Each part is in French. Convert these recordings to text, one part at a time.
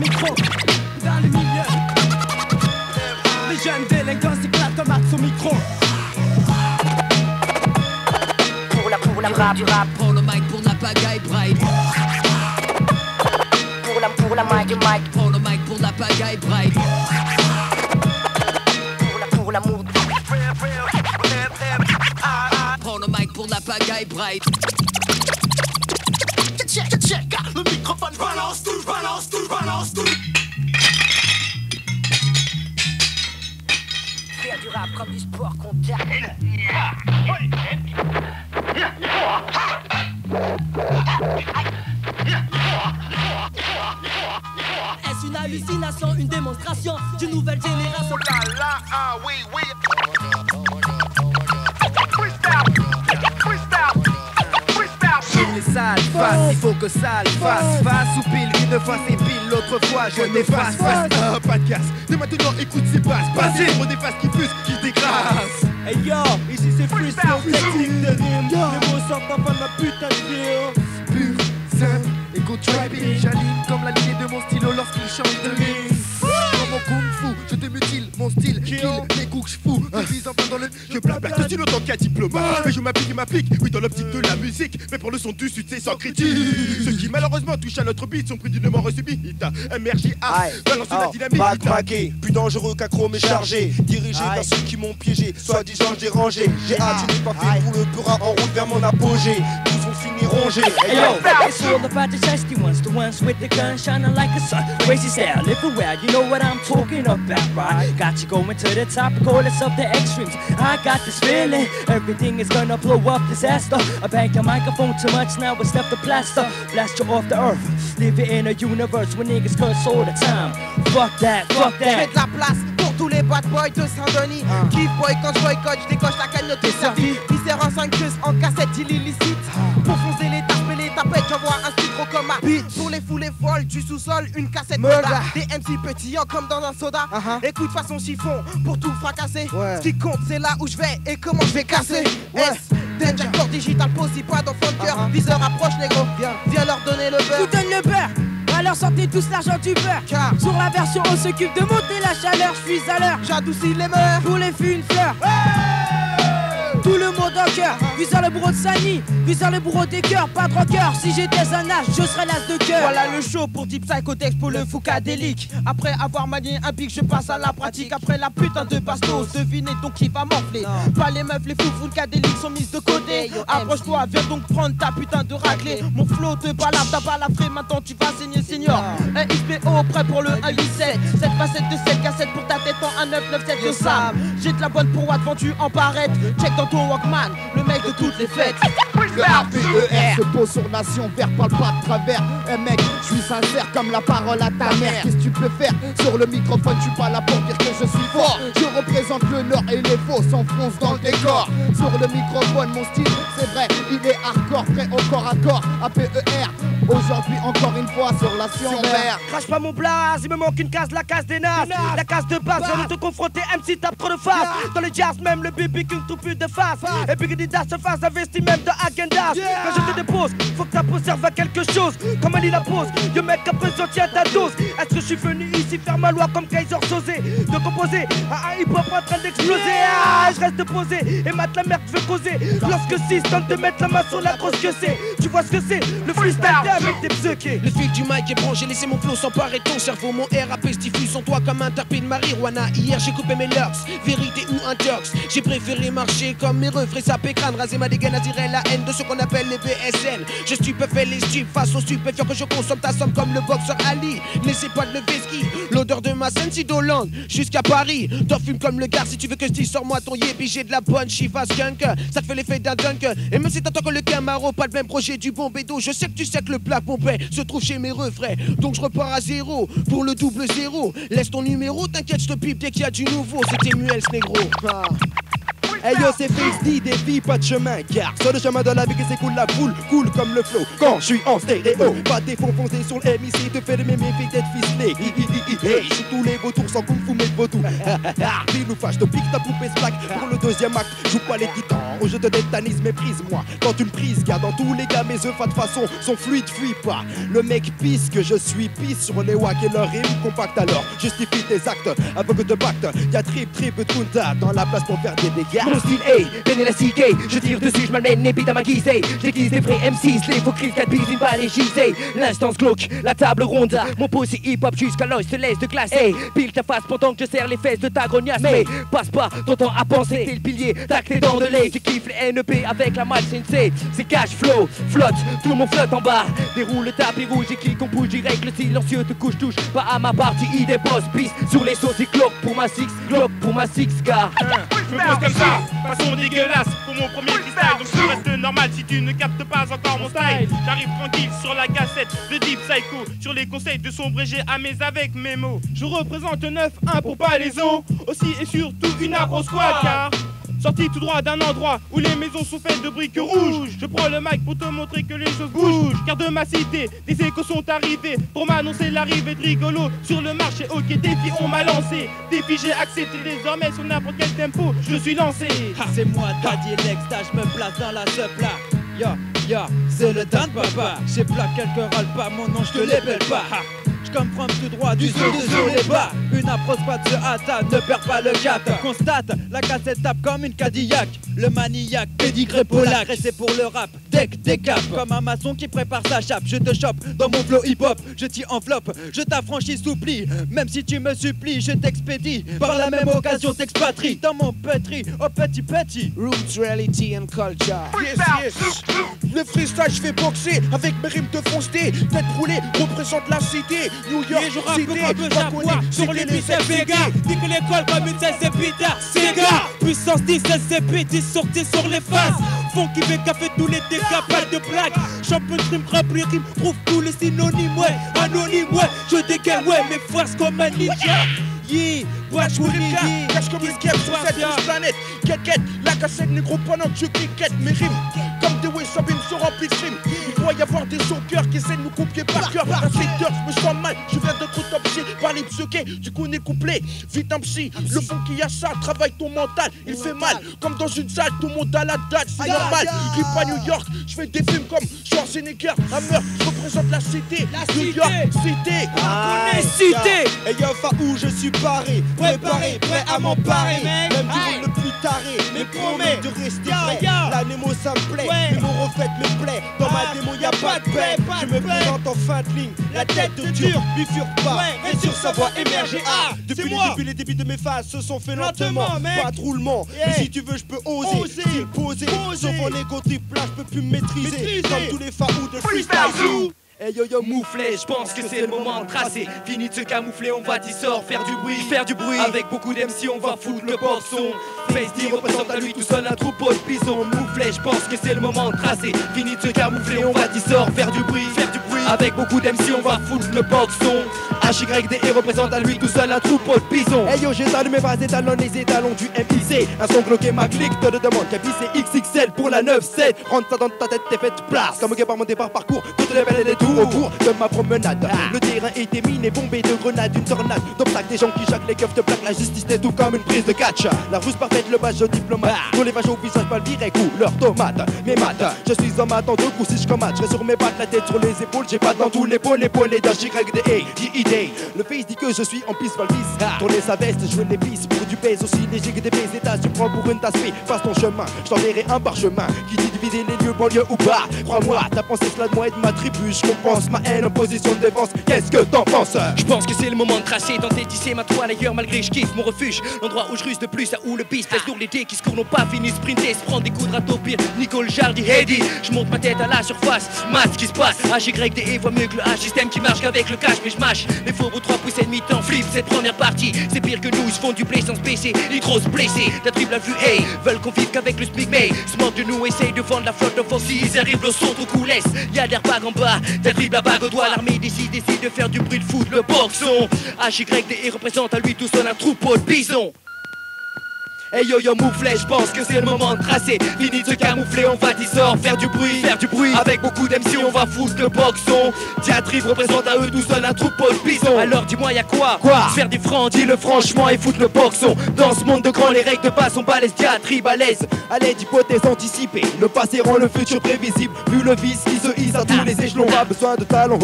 micro. Dans le milieu, les jeunes délinquants s'éclatent comme Max au micro. Pour la rap, du rap. Prends le mic pour la pagaille, Bright. Pour la mic, du mic. Prends le mic pour la pagaille, Bright. Pour la mood. Prends le mic pour la pagaille, Bright. Check, le microphone balance tout, balance tout, balance tout. Faire du rap comme du sport contact. Est-ce une hallucination, une démonstration d'une nouvelle génération? Ah oui, oui. Les sales faces, il faut que ça le fasse. Face ou pile, une fois c'est pile, l'autre fois je n'efface. Pas de casse, de maintenant écoute ces passes. Passez pour des faces qui fusent, qui dégrassent. Hey yo, ici c'est freestyle, technique de rime. Les mots sortent enfin de ma putain de vie. Pur, simple, et go tribing. J'aligne comme la lignée de mon stylo lorsqu'il change de ligne. Dans mon kung fu, je te mutile, mon style kill, les coups que je fous. Je vise enfin dans le... Je blabla, je suis autant qu'un diplomate. Mais je m'applique, oui, dans l'optique de la musique. Mais pour le son du succès sans critique. Ceux qui malheureusement touchent à notre beat sont pris d'une mort subie. MRGA, balancer la dynamique. Bac braqué, plus dangereux qu'un chrome chargé. Dirigé vers ceux qui m'ont piégé, soi-disant dérangé. J'ai hâte, je n'ai pas fait pour le pura en route vers mon apogée. Tous ont fini rongés. Hey yo, it's all about the testy ones, the ones with the gun shining like a sun. Crazy style, everywhere, you know what I'm talking about, right? Got you going to the top, regardless of the extremes. I got this feeling, everything is gonna blow up, disaster. I bang your microphone too much, now it's left the plaster. Blast you off the earth, live it in a universe where niggas curse all the time. Fuck that, fuck that. J'mets de la place pour tous les bad boys de Saint-Denis. Kiff boy quand je boycotte, je décoche la cagnotte de servie. Viscère en 5 queues en cassette, il illicite. Pour foncer les tarpes et les tapettes, j'envoie un style gros comme un beat. Pour les foules folles du sous-sol, une cassette Moda. Des MC pétillants comme dans un soda. Écoute façon chiffon pour tout fracasser. Ce qui compte c'est là où je vais et comment je vais casser. Danger Core Digital possible, pas d'enfant de cœur. Viseur approche négro, viens leur donner le beurre. Vous donne le beurre. Alors sortez tous l'argent du beurre. Car sur la version on s'occupe de monter la chaleur. Je suis à l'heure, j'adoucis les mœurs. Pour les filles une fleur. Tout le monde en cœur, visant le bourreau de Sani, visant le bourreau des cœurs, pas de rocker. Si j'étais un âge, je serais l'as de cœur. Voilà le show pour Deep Psychotex pour le foucadélique. Après avoir manié un pic, je passe à la pratique. Après la putain de bastos, devinez donc qui va m'enfler. Pas les meufs, les fous foucadéliques sont mises de côté. Approche-toi, viens donc prendre ta putain de raclée. Mon flow te balade, t'as balafré, maintenant tu vas saigner senior. Un XPO prêt pour le 187. Cette facette de 7 cassettes pour ta tête en 1997 de Sam. J'ai de la bonne pour Watt vendu en barrette. Check dans ton Walkman, le mec de toutes les fêtes. Le APER se pose sur nation, vert parle pas de travers. Eh mec, je suis sincère comme la parole à ta mère. Qu'est-ce que tu peux faire sur le microphone? Je suis pas là pour dire que je suis fort. Je représente le nord et les faux s'enfoncent dans le décor. Sur le microphone, mon style, c'est vrai, il est hardcore, prêt au corps à corps. APER, aujourd'hui encore une fois sur la Sion vert. Crache pas mon blaze, il me manque une case, la case des nazes. La case de base, viens de te confronter, MC tape trop de face. Dans le jazz, même le BB King tout plus de face. Et puis que des se fasse investi même de agendas. Quand je te dépose, faut que ta peau serve à quelque chose. Comme Ali la pose, yo mec à présent tiens ta dose. Est-ce que je suis venu ici faire ma loi comme Kaiser Sosé? De composer à un hip-hop en train d'exploser. Ah, je reste posé et mate la merde je veux causer. Lorsque 6 tente de mettre la main sur la grosse que c'est. Tu vois ce que c'est, le freestyle avec des pseuqués. Le fil du mic est branché, laissez mon flow s'emparer ton cerveau. Mon RAP se diffuse en toi comme un terpé de marijuana. Hier j'ai coupé mes locks, vérité ou un tox. J'ai préféré marcher comme mes refrains, sapé crâne, raser ma dégaine, attirer la haine de ce qu'on appelle les BSN. Je stupéfais les stupes face aux stupéfiants que je consomme ta somme comme le boxeur Ali. N'essaie pas de lever ski, l'odeur de ma scène si d'Hollande jusqu'à Paris. T'en fumes comme le gars si tu veux que je dise sors-moi ton yébi. J'ai de la bonne chifa skunk, ça te fait l'effet d'un dunk. Et même si t'attends que le Camaro, pas le même projet du bon bédo. Je sais que tu sais que le plat Pompey se trouve chez mes refrains. Donc je repars à zéro pour le double zéro. Laisse ton numéro, t'inquiète, je te pipe dès qu'il y a du nouveau. C'était Muels Negro. Hey yo, c'est Fix D, des vies, pas de chemin, car sur le chemin de la vie qui s'écoule la foule, cool comme le flow. Quand je suis en stéréo, pas des fonds foncés sur le MIC, te fait de mes filles d'être ficelé. Hey, je tous les vautours sans kung fu mais vautours. Dis nous fâche, te pique ta poupée slack. Pour le deuxième acte, joue pas les titans. Au jeu de tétanise, méprise-moi. Quand tu me prises, car dans tous les cas, mes œufs de façon sont fluides, fuis pas. Le mec pisse que je suis pisse sur les wack et leur rime compacte. Alors justifie tes actes avec de pacte. Y'a trip tunta dans la place pour faire des dégâts. Mon style est bien élastique, je tire dessus, je m'amène et bite à ma guisée. J'aiguise des vrais M6, les faux cris, 4 billes, une balle et gisée. L'instance glauque, la table ronde. Mon posé hip-hop jusqu'à l'os se laisse de glace. Hey, pile ta face pendant que je serre les fesses de ta grognasse. Mais passe pas ton temps à penser, t'es le pilier, t'as que tes dents de lait. Tu kiffes les NEP avec la mal sensei. C'est cash flow, flotte, tout le monde flotte en bas. Déroule le tapis rouge et clique, on bouge direct. Le silencieux te couche, touche pas à ma partie. Idée boss, bis sur les sauces et cloque pour ma six, cloque pour ma six gars. Je me pose comme ça, façon dégueulasse pour mon premier freestyle. Donc je reste normal si tu ne captes pas encore mon style. J'arrive tranquille sur la cassette de Deep Psycho. Sur les conseils de sombrer à mes avec mes mots. Je représente 9-1 pour Palaiso. Aussi et surtout une afro squad car sorti tout droit d'un endroit où les maisons sont faites de briques rouges. Je prends le mic pour te montrer que les choses bougent. Car de ma cité, des échos sont arrivés pour m'annoncer l'arrivée de rigolo sur le marché. Ok, défi, on m'a lancé. Défi, j'ai accepté désormais sur n'importe quel tempo. Je suis lancé. C'est moi, Daddy Lex, je me place dans la sub là. Ya, c'est le Dan Papa. J'ai plat quelques râles pas, mon nom, je te l'épelle pas. Comme from tout droit du sol sur les bas. Une approche pas de hâte, ne perds pas le cap. Constate, la cassette tape comme une Cadillac. Le maniaque, pédigré polac. Et c'est pour le rap, deck, décap. Comme un maçon qui prépare sa chape. Je te chope dans mon flow hip-hop. Je t'y enveloppe, je t'affranchis, s'oublie. Même si tu me supplies, je t'expédie. Par la même occasion, t'expatrie dans mon pétri, oh petit. Roots, reality and culture. Yes. Le freestyle, je fais boxer avec mes rimes de foncé. Tête roulée, représente la cité. New York, et je rappe comme un jaguar sur les biceps Vega. Dis que l'école comme une cesse Peter Sega. Puissance 10, SCP, 10 sorties sur les faces. Funky Vega fait tous les dégâts, pas de blague. Champion de rime, rap les rimes, trouve tous les synonymes, ouais. Anonyme, ouais, je dégaine, ouais, mes phrases comme un ninja. Yeah, watch what it is. Cache comme une guêpe sur cette douce planète. Quête, la cassette négro pendant que je cliquette. Mes rimes, comme des Wessabim se remplissent de rimes. Il doit y avoir des soccer qui essaient de nous copier par cœur. À 7 heures, je me sens mal, je viens d'être autopsié par les pseuqués. Du coup, on est couplé, vite un psy. Le fond qui a ça, travaille ton mental. Il fait mal, comme dans une salle, tout le monde à la dalle, c'est normal. Je vis pas New York, je fais des films comme Schwarzenegger, Hammer. Je représente la cité, New York, cité. On est cité. Et y'a un où je suis paré, préparé, prêt à m'emparer. Même du monde le plus taré, mais promets de rester vrai. La Nemo ça me plaît, mais mon reflet me plaît. Dans ma démo y'a pas de paix. Je me présente en fin de ligne, la tête de dur, bifurque pas. Mais sur sa voix émerger. Depuis les débuts de mes phases se sont fait lentement. Pas de roulement, mais si tu veux je peux oser. Poser, sauf en égo triple, je peux plus me maîtriser. Comme tous les faous de freestyle. Hey yo mouflé, je pense que c'est le moment de tracer. Fini de se camoufler, on va t'y sort, faire du bruit. Avec beaucoup d'MC, on va foutre le boxon. Face D représente à lui tout seul un troupeau de bisons. Mouflé, je pense que c'est le moment de tracer. Fini de se camoufler, on va t'y sort, faire du bruit. Avec beaucoup d'MC, on va foutre le boxon. HYDE représente à lui tout seul un troupeau de bisons. Hey yo, j'étale mes vrais étalons, les étalons du MIC. Un son bloqué, ma clique, te le demande. Capi c'est XXL pour la 9-7. Rentre ça dans ta tête, t'es fait place. Comme par mon départ parcours, toutes les belles et les tours au cours de ma promenade. Le terrain était miné, bombé de grenades, une tornade. D'obstacles, des gens qui jacquent les keufs de plaques. La justice n'est tout comme une prise de catch. La ruse parfaite, le badge diplomate. Pour les vaches au visage, pas le direct ou leur tomate. Mes maths, je suis homme à temps de coups si je commate. Je sur mes pattes, la tête sur les épaules. J'ai pas dans tout l'épaule, l'épaulé d'un JYDE. Le face dit que je suis en piste valvis. Tourner sa veste, jouer les pistes pour du pèse aussi léger que des états. Tu prends pour une tasse, passe ton chemin. Je t'enverrai un parchemin qui dit diviser les lieux, banlieue ou pas. Crois-moi, ta pensée cela de moi et de ma tribu. Je compense ma haine en position de défense. Qu'est-ce que t'en penses? Je pense que c'est le moment de tracer, tenter de tisser ma toile ailleurs malgré je kiffe mon refuge. L'endroit où je ruse de plus, à où le piste laisse lourd les dés qui se courent n'ont pas fini de sprinter, se prendre des coups de râteau pire. Nicole Jardy, Heady, je monte ma tête à la surface. Math ce qui se passe, HYDE voit mieux que le H. Système qui marche qu'avec le cash, mais je mâche. Les faux aux 3 pouces et demi t'en flip cette première partie. C'est pire que nous, ils font du play sans se baisser. Ils trop se blesser, la triple a vu, hey. Veulent qu'on vive qu'avec le SMIC, mais se moquent de nous, essayent de vendre la flotte de Foxy. Ils arrivent, le son au cou laisse. Y'a des bagues en bas, ta triple à bague au doigt. L'armée décide de faire du bruit de foot, le boxon. HYDE représente à lui tout seul un troupeau de bisons. Hey yo yo mouflet, je pense que c'est le moment de tracer. Fini de se camoufler, on va dissort, faire du bruit. Avec beaucoup d'MC, on va foutre le boxon. Diatribe représente à eux tout seul un troupeau de bisons. Alors dis-moi y'a quoi? Faire du franc, dis-le franchement et foutre le boxon. Dans ce monde de grands, les règles de base sont balèzes. Diatribe à l'aise, à l'aide d'hypothèses anticipées. Le passé rend le futur prévisible. Vu le vice qui se hisse à tous les échelons, pas besoin de talent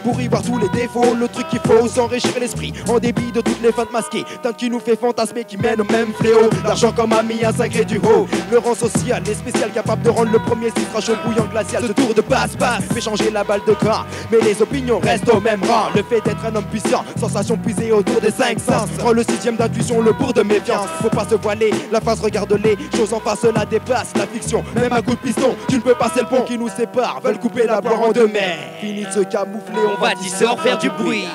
pour y voir tous les défauts. Le truc qu'il faut, s'enrichir l'esprit en débit de toutes les feintes masquées. Tant qui nous fait fantasmer, qui mène au même fléau. L'argent comme ami, un sacré du haut. Le rang social est spécial, capable de rendre le premier citra chaud bouillant glacial. Ce tour de passe-passe fait changer la balle de camp. Mais les opinions restent au même rang. Le fait d'être un homme puissant, sensation puisée autour des 5 sens, rend le 6ème d'intuition le bourg de méfiance. Faut pas se voiler, la face regarde-les. Chose en face la dépasse, la fiction. Même un coup de piston, tu ne peux passer le pont qui nous sépare. Veulent couper la poire en deux, mais fini de se camoufler, on va dissort faire du bruit.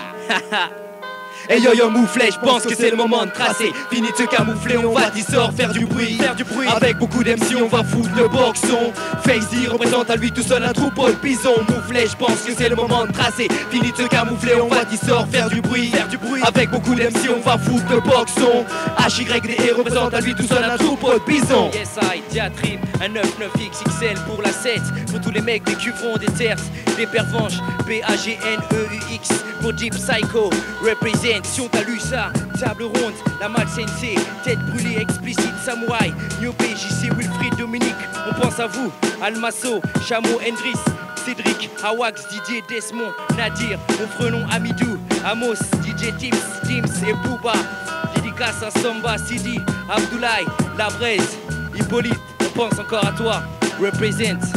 Hey yo yo mouflet, je pense que c'est le moment de tracer. Fini de se camoufler, on va dissort faire du bruit. Avec beaucoup d'MC, on va foutre le boxon. Fazy représente à lui tout seul un troupeau de bisons. Mouflet, je pense que c'est le moment de tracer. Fini de se camoufler, on va dissort faire du bruit. Avec beaucoup d'MC, on va foutre le boxon. HYDE représente à lui tout seul un troupeau de bisons. Yes I, Diatribe, un 99XXL pour la 7. Pour tous les mecs des cuvrons, des terces, des pervenches. BAGNEUX pour Deep Psycho. Represent. Si on t'a lu ça, table ronde, la malsainteté, tête brûlée, explicite, samouraï, Niopé, JC, Wilfried, Dominique, on pense à vous, Almasso, Chameau, Hendris, Cédric, Hawax, Didier, Desmond, Nadir, mon frelon Amidou, Amos, DJ Tims et Booba, dédicace à Samba, Sidi, Abdoulaye, La Braise, Hippolyte, on pense encore à toi, represent.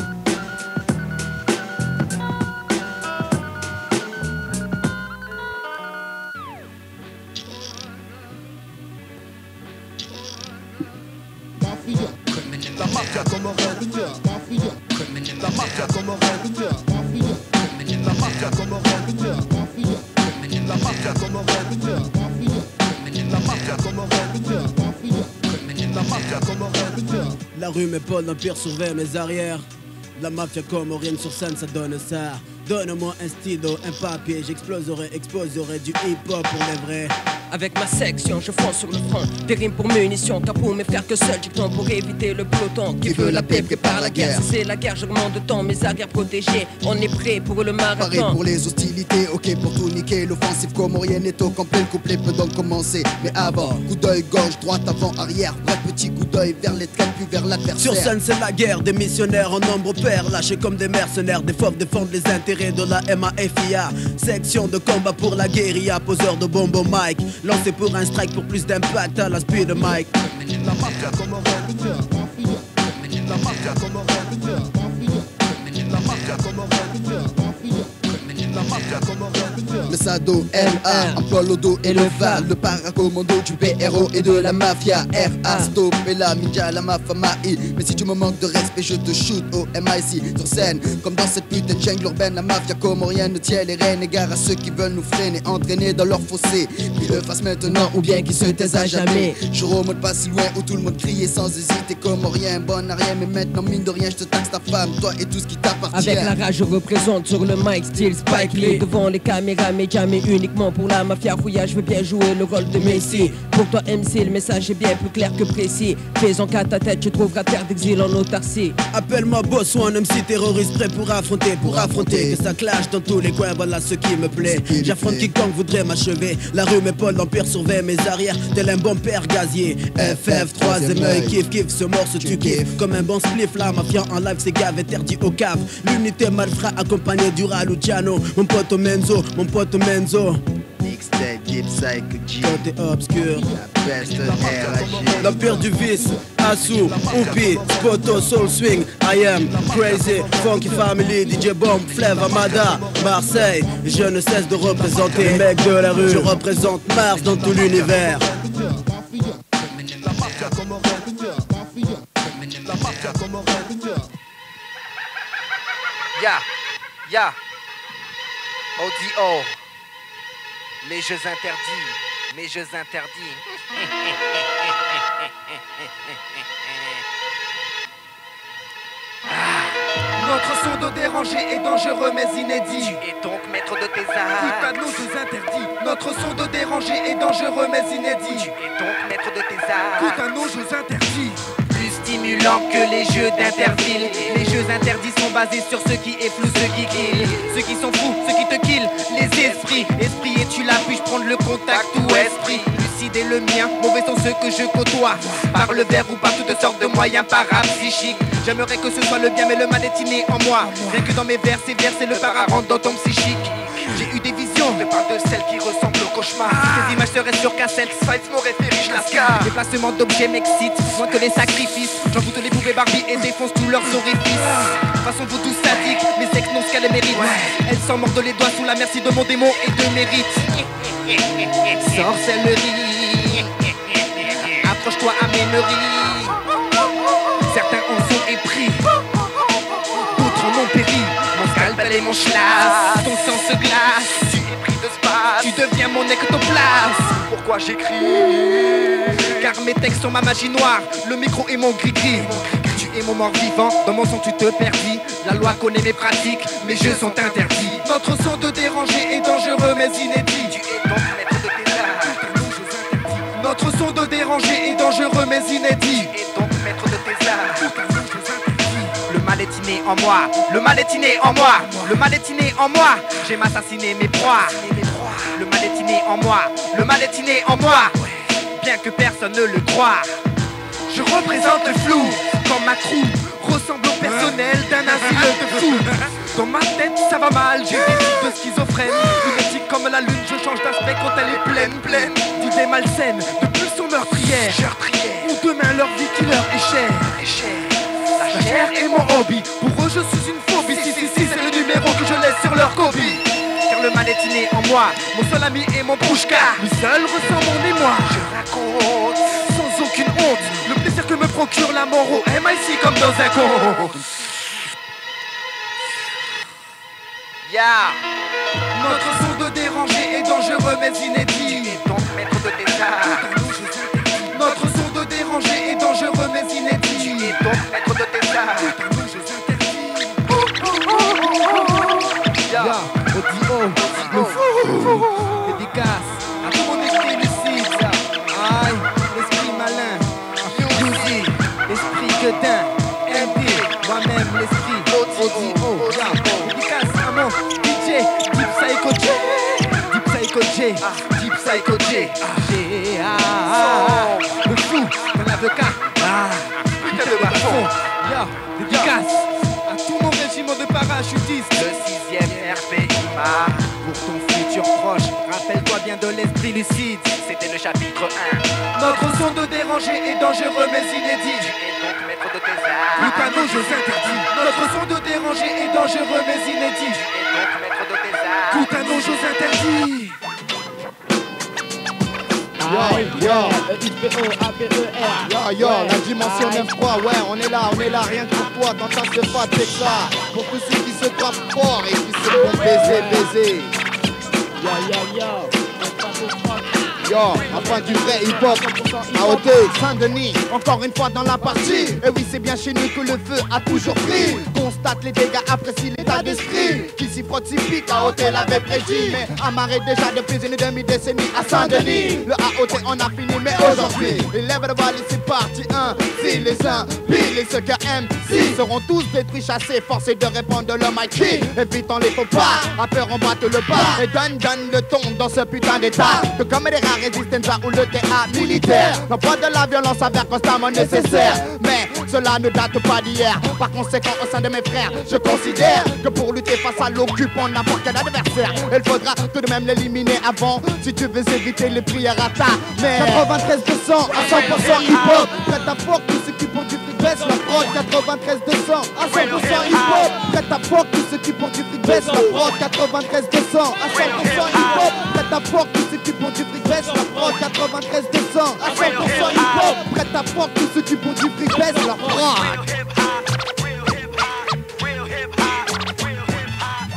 La mafia comme un rêve, la mafia comme un rêve, la mafia comme un rêve, la mafia comme un rêve, la mafia comme un rêve, la mafia comme un rêve. La rue m'épaule, l'empire surveille mes arrières. La mafia comme rien sur scène, ça donne ça. Donne-moi un stylo, un papier, j'exploserai du hip-hop pour les vrais. Avec ma section, je fonce sur le front. Des rimes pour munitions, car pour me faire que seul, j'ai temps pour éviter le peloton. Qui veut la paix prépare la guerre. Si c'est la guerre, j'augmente de temps, mes arrières protégées. On est prêt pour le marathon. Paré pour les hostilités, ok pour tout niquer. L'offensive comorienne est au complet, le couplet peut donc commencer. Mais avant, coup d'œil gauche, droite, avant, arrière. Vrai petit coup d'œil vers les traits, puis vers l'adversaire. Sur scène, c'est la guerre, des missionnaires en nombre pair, lâchés comme des mercenaires, des fauves défendent les intérêts de la MAFIA. Section de combat pour la guérilla, poseur de bombe au mic, lancé pour un strike pour plus d'impact à la speed de Mike. La mafia comme un rêve, la mafia comme un rêve, la mafia comme un rêve, la mafia comme un rêve. Le Sado, LA, emploie l'Odo et le VAL, le paracommando du PRO et de la mafia RA. Stop et la ninja, la mafia maï. Mais si tu me manques de respect, je te shoot au MIC. Sur scène, comme dans cette putain de jungle urbaine, la mafia comorienne tient les rênes. Égare à ceux qui veulent nous freiner, entraîner dans leur fossé. Qu'ils le fassent maintenant ou bien qu'ils se taisent à jamais. Je remonte pas si loin où tout le monde criait sans hésiter. Comorien, bon à rien, mais maintenant mine de rien, je te taxe ta femme, toi et tout ce qui t'appartient. Avec la rage, je représente sur le mic, style Spike Lee. Devant les caméras, mais jamais uniquement pour la mafia fouillage. Je veux bien jouer le rôle de Messi. Pour toi MC, le message est bien plus clair que précis. Fais-en qu'à ta tête, tu trouveras terre d'exil en autarcie. Appelle-moi boss ou un MC terroriste prêt pour affronter. Que ça clash dans tous les coins, voilà ce qui me plaît. J'affronte quiconque voudrait m'achever. La rue m'épaule, l'empire surveille mes arrières. Tel un bon père gazier. FF, troisième œil, kiff, ce morceau tu kiffes. Comme un bon spliff, la mafia en live, c'est grave interdit au cave. L'unité malfrat accompagné du Raluciano. Mon pote Menzo. Mixtape, Deep Psycho G. Côté obscur, l'empire du vice, Asu, Oupi, Spoto, Soul Swing, I Am, Crazy, Funky Family, DJ Bomb, Flav, Amada, Marseille. Je ne cesse de représenter les mecs de la rue. Je représente Mars dans tout l'univers. La mafia comme un rêve, la mafia comme un rêve. Ya, ODO, les jeux interdits, mes jeux interdits. Notre son de dérangé est dangereux mais inédit. Tu es donc maître de tes arts. Tout à nos jeux interdits. Notre son de dérangé est dangereux mais inédit. Tu es donc maître de tes arts. Tout à nos jeux interdits. Plus stimulant que les jeux d'Interville. Les jeux interdits sont basés sur ce qui est flou, ceux qui kill. Ceux qui sont fous, ceux qui te killent. Les esprits. Esprit, es-tu là? Puis-je prendre le contact ou esprit? Lucide est le mien, mauvais sont ceux que je côtoie. Par le verbe ou par toutes sortes de moyens parapsychiques. J'aimerais que ce soit le bien mais le mal est inné en moi. Rien que dans mes vers, ces vers c'est le para rentre dans ton psychique. J'ai eu des visions, mais pas de celles qui ressemblent au cauchemar. Ces images seraient sur cassette, Spice mon référé, je lascar. Les placements d'objets m'excitent, moins que les sacrifices. J'envoûte les poupées Barbie et défonce tous leurs orifices. Façon vaudou sadique, mes ex n'ont ce qu'elles méritent. Elles s'en mordent les doigts sous la merci de mon démon et de mérite. Sorcellerie, approche-toi à mes meuries. Certains en sont épris, d'autres en ont péri. Mon scalpel et mon schlass, ton sang se glace. Tu es pris de space, tu deviens mon ectoplasme. Pourquoi j'écris? Car mes textes sont ma magie noire, le micro est mon gris-gris. Tu es mon mort vivant, dans mon son tu te perdis. La loi connaît mes pratiques, mes jeux sont interdits. Notre son de dérangé est dangereux mais inédit. Tu es donc maître de tes arts. Notre son de dérangé est dangereux mais inédit. Tu es donc maître de tes arts. Le mal est inné en moi, le mal est inné en moi, le mal est inné en moi. J'aime assassiner mes proies. Le mal est inné en moi, le mal est inné en moi. Bien que personne ne le croie. Je représente le flou, comme ma crew ressemble au personnel d'un asile de fous. Dans ma tête ça va mal, j'ai des tics de schizophrène. Lunatique comme la lune, je change d'aspect quand elle est pleine d'idées malsaines, de pulsions meurtrières. Où demain leur vie qui leur est chère. La chair est mon hobby, pour eux je suis une phobie. 666 c'est le numéro que je laisse sur leur copie. Car le mal est inné en moi, mon seul ami est mon bouchka. Lui seul ressent mon émoi. Je raconte sans aucune honte le plaisir que me procure la mort au MIC comme dans un conte. Notre son de dérangé est dangereux mais inédit. Tu es donc maître de tes arts. Notre son de dérangé est dangereux mais inédit. Tu es donc maître de tes arts. Dédicace à tout mon esprit lucide. Aïe, l'esprit malin. Yuzi, l'esprit gueudin. MD, moi-même l'esprit audio. Dédicace à mon DJ, Deep Psycho J. Deep Psycho J, Deep Psycho J. Le fou, mon avocat. Putain de bafon. Dédicace à tout mon régiment de parachutistes. Le 6ème RPIMA. Pour ton futur proche, rappelle-toi bien de l'esprit lucide. C'était le chapitre 1. Notre son de dérangé est dangereux mais inédit. Tu es donc maître de tes arts. Tout à nos jeux interdits. Notre son de dérangé est dangereux mais inédit. Tu es donc maître de tes arts. Tout à nos jeux interdits. Yo, la dimension 9-3, ouais, on est là, rien que pour toi, dans ta se fat, c'est ça. Pour tous ceux qui se frappent fort et qui se font baiser. Yo, enfin du vrai hip-hop, AOT, Saint-Denis, encore une fois dans la partie. Et oui, c'est bien chez nous que le feu a toujours pris. Constate les dégâts, apprécie l'état d'esprit. Qui s'y frotte, s'y pique, AOT l'avait prédit. Mais amarré déjà depuis une demi-décennie à Saint-Denis. Le AOT on a fini, mais aujourd'hui, élève le voile et c'est parti. Si les uns pile et ceux qui MC seront tous détruits, chassés, forcés de répondre de leur mic. Évitons les faux pas, rappeurs on batte le pas. Et donne le ton dans ce putain d'état. Que comme des rares résistances ou le TA militaire, l'emploi de la violence s'avère constamment nécessaire. Mais cela ne date pas d'hier. Par conséquent, au sein de mes frères, je considère que pour lutter face à l'occupant, n'importe quel adversaire, il faudra tout de même l'éliminer avant. Si tu veux éviter les prières à ta mère. 93 200 à 100% hip-hop. Prête à fort, tous ceux qui pour du fric baisse la prod. 93 200 à 100% hip-hop. Prête à fort, tous ceux qui pour du fric baisse la prod. 93 200 à 100% hip-hop. Prête à fort, tous ceux qui pour du fric baisse la prod. 93 200 à 100% hip-hop. Prête à fort, tous ceux qui pour du fric baisse la prod.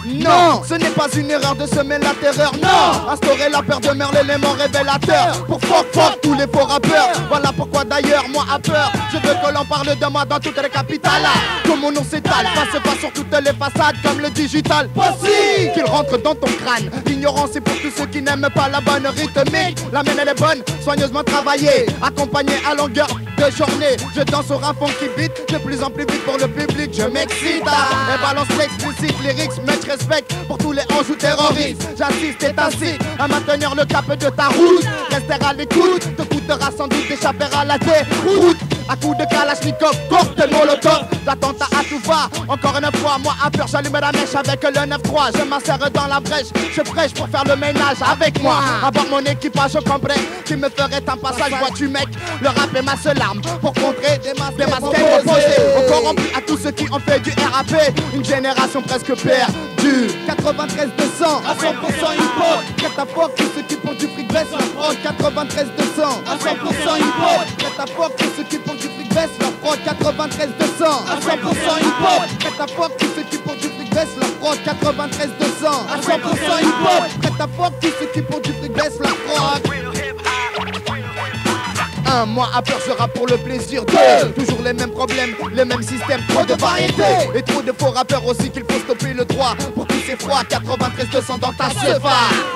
9-3 Non, ce n'est pas une erreur de semer la terreur. Non, instaurer la peur demeure l'élément révélateur. Pour fuck tous les faux rappeurs. Voilà pourquoi d'ailleurs moi à peur. Je veux que l'on parle de moi dans toutes les capitales. Que mon nom s'étale, passe sur toutes les façades comme le digital. Voici qu'il rentre dans ton crâne. L'ignorance est pour tous ceux qui n'aiment pas la bonne rythmique. La mienne elle est bonne, soigneusement travaillée, accompagnée à longueur de journée. Je danse au rap qui beat, de plus en plus vite pour le public. Je m'excite et balance l'explicite lyrics. Mais je respecte pour tous les anges ou terroristes. J'assiste et t'incite à maintenir le cap de ta route. Rester à l'écoute, te coûtera sans doute d'échapper à la déroute. À coups de kalachnikov, cocktail molotov, l'attentat à tout va. Encore une fois, moi à peur, j'allume la mèche avec le 9-3. Je m'insère dans la brèche, je prêche pour faire le ménage avec moi. À bord mon équipage au complet, qui me ferait un passage, vois-tu mec. Le rap est ma seule arme pour contrer des masques opposés. On corrompu à tous ceux qui ont fait du RAP, une génération presque perdue. 93 200 à 100% hip-hop. Cataphoque, tous ceux qui pour du fric baissent la fraude. 93 200 à 100% hip-hop. Cataphoque, tous ceux qui pour du fric baissent la fraude. 93 200 à 100% hip-hop. Cataphoque, tous ceux qui pour du fric baissent la fraude. 93 200 à 100% hip-hop. Cataphoque, tous ceux qui pour du fric baissent la fraude. Un mois à peur, je rappe pour le plaisir. Deux, toujours les mêmes problèmes, les mêmes systèmes, trop de variété et trop de faux rappeurs aussi qu'il faut stopper le droit. Pour tous ces froids, 93 200 dans ta cheval.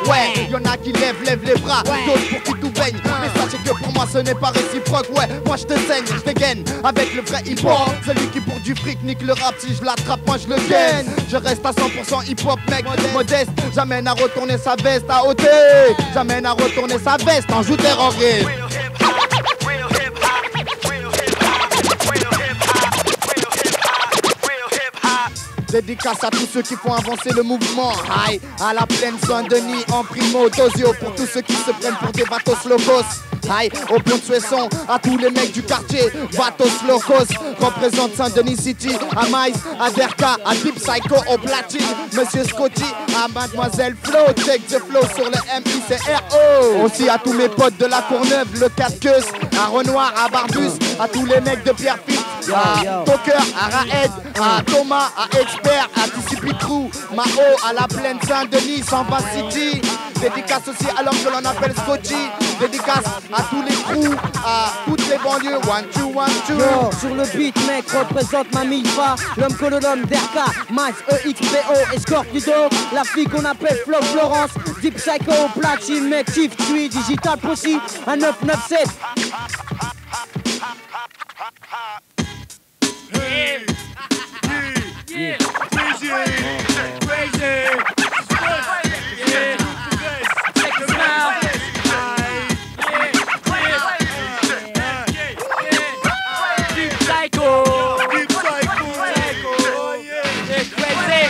Ouais, y'en a qui lèvent les bras, d'autres pour qui tout baigne. Mais sachez que pour moi ce n'est pas réciproque. Ouais, moi je te saigne, je dégaine avec le vrai hip-hop. Celui qui pour du fric nique le rap, si je l'attrape moi je le gagne. Je reste à 100% hip-hop mec, modeste. J'amène à retourner sa veste à ôter. J'amène à retourner sa veste en joue terroriste. Dédicace à tous ceux qui font avancer le mouvement. Aïe, à la plaine Saint-Denis en primo Tosio. Pour tous ceux qui se prennent pour des vatos locos. Aïe, au pont de Soissons, à tous les mecs du quartier, vatos locos. Représente Saint-Denis City, à Maïs, à Derka, à Deep Psycho, au platine. Monsieur Scotty, à Mademoiselle Flo, take the flow sur le MICRO. Aussi à tous mes potes de la Courneuve, le 4 queues, à Renoir, à Barbus, à tous les mecs de Pierrefitte, à Toker, à Raed, à Thomas, à Expert, à Tissipitrou, Mao, à la plaine Saint-Denis, 120 City. Dédicace aussi à l'homme que l'on appelle Scotty. Dédicace à tous les crews, à toutes les banlieues. 1, 2, 1, 2. Yo, sur le beat, mec, représente ma milfa. L'homme que l'homme d'Erka, Max, EXPO, Escorpido. La fille qu'on appelle Flo Florence. Deep Psycho, Platine, mec, Chief, Tui, Digital Pussy, à 997. Hey, yeah, crazy, crazy, yeah, check this out. Deep Psycho, Deep Psycho, yeah, crazy.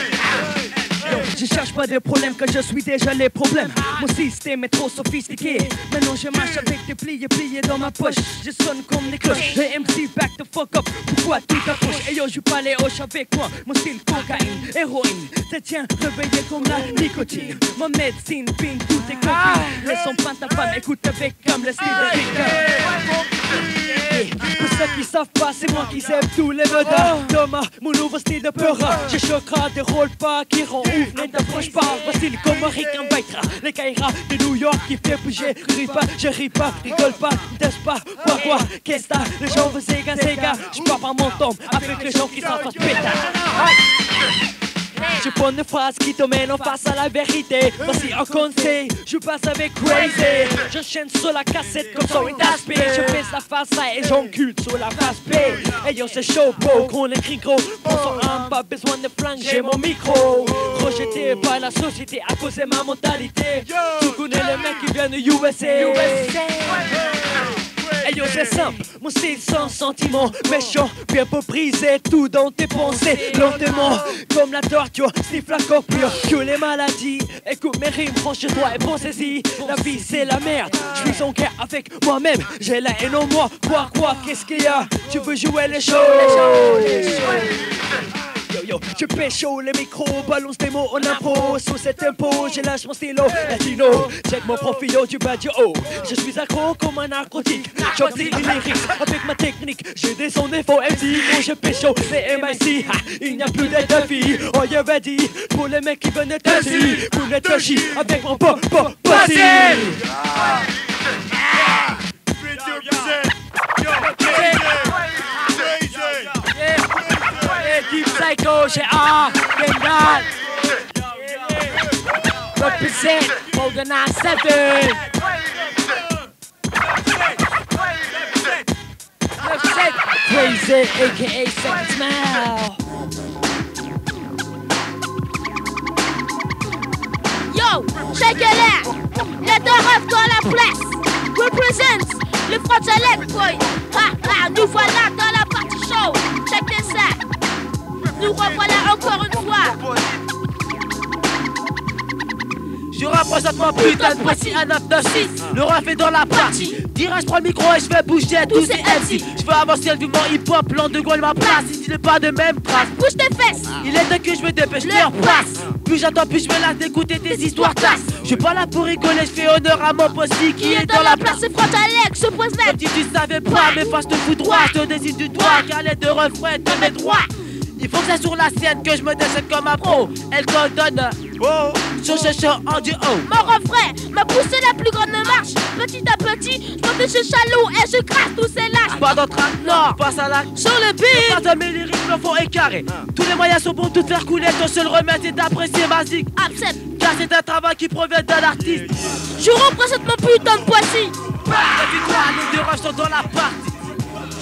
Je cherche pas de problème quand je suis déjà les problèmes. Mon système est trop sophistiqué. Maintenant je marche avec des pliés dans ma poche. Je sonne comme les cloches. Les MC back the fuck up. Pourquoi tout accroche? Et yo, je pas les hoches avec moi. Mon style cocaïne, héroïne. Te tiens réveillé comme la nicotine. Ma médecine, ping, tout est compris. Laissons pas ta femme, écoute avec comme le style de Victor. Pour ceux qui savent pas, c'est moi qui sème tous les vedins. Thomas, mon nouveau style de peura. Je choquera des rôles pas qui rend ouf, ne t'approche pas. Voici le comme Rick en Baitra. Les Kaira de New York qui fait bouger. Je ris pas, rigole pas, teste pas. Quoi, qu'est-ce que t'as? Les gens veulent Sega. Je pars par mon tombe avec les gens qui s'en fassent pétard. Je prends une phrase qui te mène en face à la vérité. Voici un conseil, je passe avec Crazy. J'enchaîne sur la cassette comme sur une tasse P. Je fais la face A et j'encule sur la face B. Et yo c'est chaud, bro, qu'on écrit gros. Pour son âme, pas besoin de flingue, j'ai mon micro. Rejeté par la société à cause de ma mentalité. Tu connais les mecs qui viennent de USA. Hey yo c'est simple, mon style sans sentiment. Méchant, bien peu briser tout dans tes pensées. Lentement, comme la torture, siffle la corpure. Que les maladies, écoute mes rimes, franchis-toi et pensez-y. La vie c'est la merde, je suis en guerre avec moi-même. J'ai la haine en moi, quoi, qu'est-ce qu'il y a? Tu veux jouer les shows? Yo, je pécho les micros, balance des mots en impro. Sous cet tempo, j'ai lâche mon stylo. Latino, check mon profil du badge haut. Je suis accro comme un narcotique. J'obtine les lyrics avec ma technique. J'ai des sons des faux MC quand je pécho les MIC. Il n'y a plus d'aide de filles. Oh, you ready? Pour les mecs qui venaient ici. Vous n'êtes pas chi avec mon posi. Deep Psycho, j'ai Kendall. Represent Organize 7. Crazy, aka Second Smile. Yo, check it out. Let the ref dans la place. Represents le Frontalec boy. Nous voilà dans la partie show. Check this out. Nous revoilà encore une fois. Je représente mon putain de voici un 996. Le ref est dans la partie. Dirais je prends le micro et je fais bouger tous ces MC. Je veux avancer le mouvement hip-hop, l'an de Gaulle ma place. Ici n'est pas de même trace. Bouge tes fesses. Il est temps que je me dépêche, leur passe. Plus j'attends, plus je me lasse d'écouter tes histoires tasses. Je suis pas là pour rigoler, je fais honneur à mon posti qui est dans la place. C'est Frontalec, ce pose net. Si tu savais pas, mais face te fous droit. Je te décide du doigt, calé de refrain de mes droits. Il faut que c'est sur la scène que je me décide comme un pro. Elle coordonne. Oh, sur ce show en duo. Mon refrain m'a poussé la plus grande marche. Petit à petit, je monte de ce chalot et je crache tous ces lâches. Pas d'entrain, non, passe à la. Sur le beat, pas de mes lyriques, le fond est carré. Tous les moyens sont pour tout faire couler. Ton seul remède c'est d'apprécier ma zig. Absent, car c'est un travail qui provient d'un artiste. Je représente mon putain de Poissy. Et puis toi, les deux rushs sont dans la partie.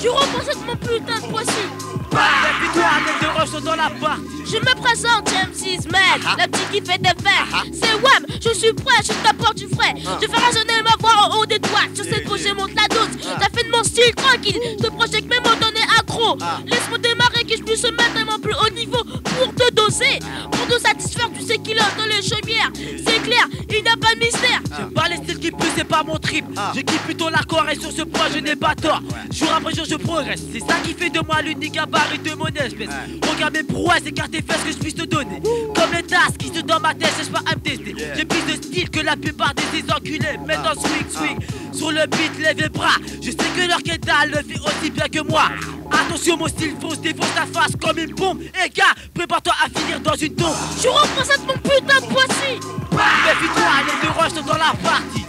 Je représente mon putain de Poissy. Et puis toi, les deux rushs sont dans la partie. Je me présente, MC Smeg, le petit qui fait des verres. C'est Wham, je suis prêt, je t'apporte du frais. Je fais résonner ma voix en haut des toits. Sur cette gauche, je monte la dose. T'as fait de mon style tranquille. Je te projette mes mots donnés accro. Laisse-moi démarrer que je puisse mettre à mon plus haut niveau pour te doser. Pour te satisfaire, tu sais qu'il est dans les chaumières. C'est clair, il n'y a pas de mystère. J'aime pas les styles qui puent, c'est pas mon trip. Je kiffe plutôt l'accord et sur ce point, je n'ai pas tort. Jour après jour, je progresse. C'est ça qui fait de moi l'unique gabarit de mon espèce. Regarde mes prouesses, écarte tes fesses que je puisse te donner. Comme les tasses qui se dans ma tête, cherche pas à me tester. J'ai plus de style que la plupart de ces enculés. Maintenant swing, sur le beat, lève les bras. Je sais que leur Kendall le fait aussi bien que moi. Attention, mon style fausse, défonce ta face comme une bombe. Et gars, prépare-toi à finir dans une tombe. Je représente mon putain de Poissy. Méfie-toi, les deux rushs sont dans la partie.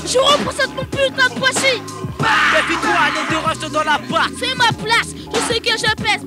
Je représente mon putain de Poissy. Méfie-toi, les deux rushs sont dans la partie. C'est ma place, je sais que je pèse.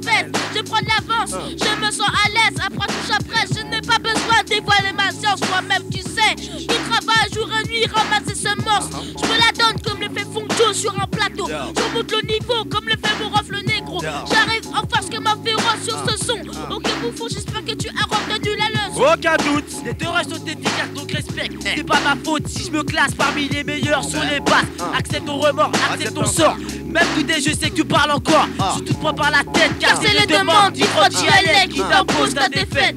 Je prends de l'avance, je me sens à l'aise. Après tout après, je n'ai pas besoin de dévoiler ma science. Moi-même, tu sais, je travaille jour et nuit, ramasser semences. Je me la donne comme le fait Fonjo sur un plateau. Je remonte le niveau comme le fait mon ref le négro. J'arrive en face comme un féroce sur ce son. Ok, bouffon, j'espère que tu as retenu la leçon. Aucun doute, les deux rushs sont efficaces, donc respecte. C'est pas ma faute si je me classe parmi les meilleurs sur les basses. Accepte ton remords, accepte ton sort. Même tout je sais que tu parles encore. Surtout prends par la tête, car c'est les demandes du Frontalec qui t'impose ta défaite.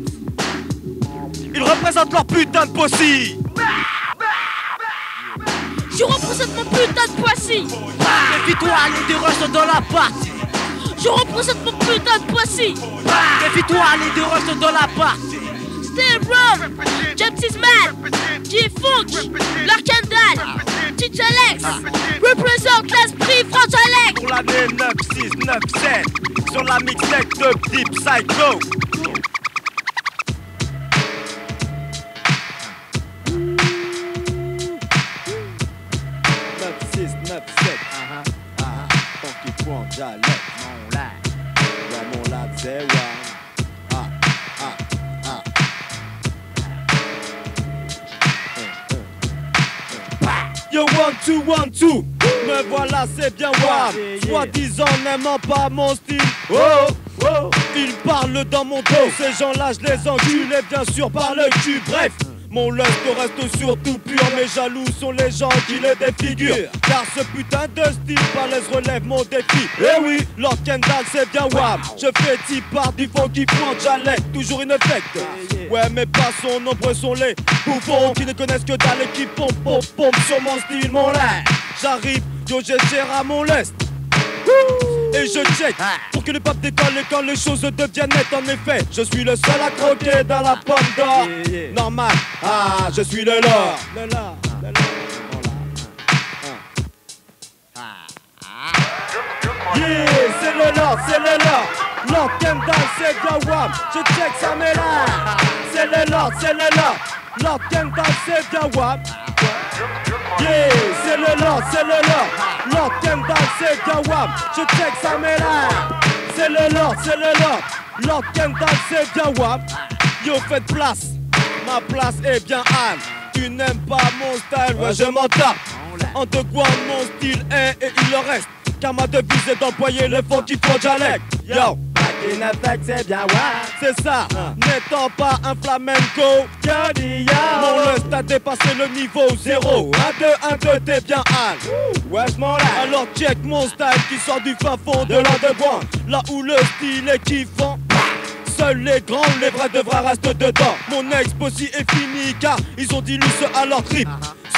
Ils représentent leur putain de Poissy. Je représente mon putain de Poissy. Méfie-toi, les deux rushs sont dans la partie. Je représente mon putain de Poissy. Méfie-toi, les deux rushs sont dans la partie. Stay wrong, James Isman, G-Funk, leur Kendall, DJ Alex, représente l'esprit Frontalec. Pour l'année 9697, sur la mixtape de Deep Psycho. Funky Frontalec, mon lab. Ouais, mon lab, c'est ouais. Yo, 1, 2, 1, 2. Me voilà, c'est bien Wham. Soi-disant n'aimant pas mon style. Oh, oh. Ils parlent dans mon dos. Ces gens-là, je les encule et bien sûr par le cul. Bref. Mon lust reste surtout pur, mes jaloux sont les gens qui les défigurent. Car ce putain de style balèze relève mon défi. Eh oui, Lord Kendall c'est bien Wham. Je fais type par du funky Frontalec, toujours une effect. Ouais mais pas son nombreux sont les bouffons qui ne connaissent que dalle et qui pompe sur mon style, mon lait. J'arrive, yo j'ai cher à mon lest. Et je check pour Pour que le pape décolle et quand les choses deviennent nettes. En effet, je suis le seul à croquer dans la pomme d'or. Normal, ah, je suis le lord. Yeah, c'est le lord, c'est le lord. Lord Kendall, c'est bien wam. Je check ça, mais là. C'est le lord, c'est le lord. Lord Kendall, c'est bien wam. Yeah, c'est le lord, c'est le lord. Lord Kendall, c'est bien wam. Je check ça, mais là. C'est le lord, c'est le lord. Lord Kendall, c'est bien wam. Yo, faites place. Ma place est bien Anne. Tu n'aimes pas mon style, ouais, je m'en tape. En de quoi mon style est et il le reste. Car ma devise est d'employer le fond qui font dialecte. Yo, back in effect, c'est bien ouais. C'est ça, n'étant pas un flamenco. Mon lust a dépassé le niveau 0. 1, 2, 1, 2, t'es bien Al. Wesh mon là. Alors check mon style qui sort du fin fond de l'underground. Là où le style est kiffant. Seuls les grands, les vrais de vrais restent dedans. Mon exposé est fini car ils ont dilu ce à leur trip.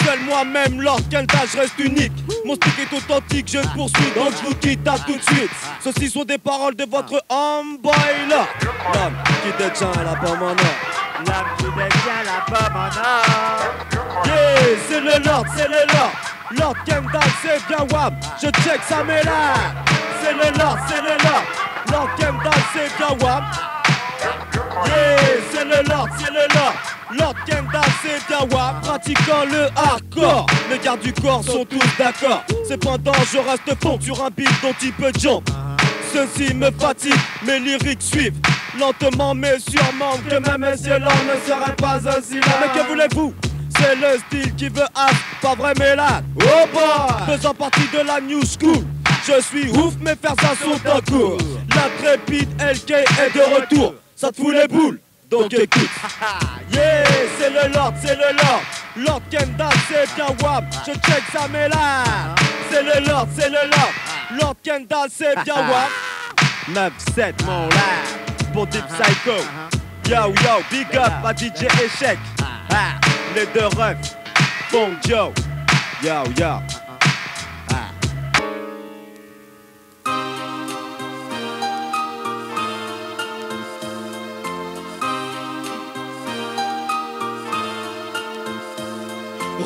Seul moi-même, Lord Kendall, je reste unique. Mon stick est authentique, je poursuis, donc je vous quitte à tout de suite. Ceci sont des paroles de votre homeboy là. L'homme qui détient la pomme en or. L'homme qui détient la pomme en or. Yeah, c'est le Lord, c'est le Lord. Lord Kendall, c'est bien wam. Je check ça, mais là. C'est le Lord, c'est le Lord. Lord Kendall, c'est bien wam. Yeah, c'est le Lord, c'est le Lord. Lord Kendall, c'est bien wap. Pratiquant le hardcore, les gardes du corps sont tous d'accord. Cependant, je reste fond sur un beat dont il peut jump. Ceci me fatigue, mes lyriques suivent lentement mais sûrement. Que même mes yeux lents ne seraient pas aussi là. Mais que voulez-vous? C'est le style qui veut as, pas vrai mélade. Oh boy, faisant partie de la new school. Je suis ouf, mes fers ça sont en cours. L'intrépide LK est de retour. Ça te fout les boules, donc écoute. Yeah, c'est le Lord, c'est le Lord. Lord Kendall, c'est bien wam. Je check ça, mais là. C'est le Lord, c'est le Lord. Lord Kendall, c'est bien wam. 9-7, mon là. Pour Deep Psycho. Yo, yo, big up à DJ Échec. Les deux refs. Funk Joe. Yo, yo.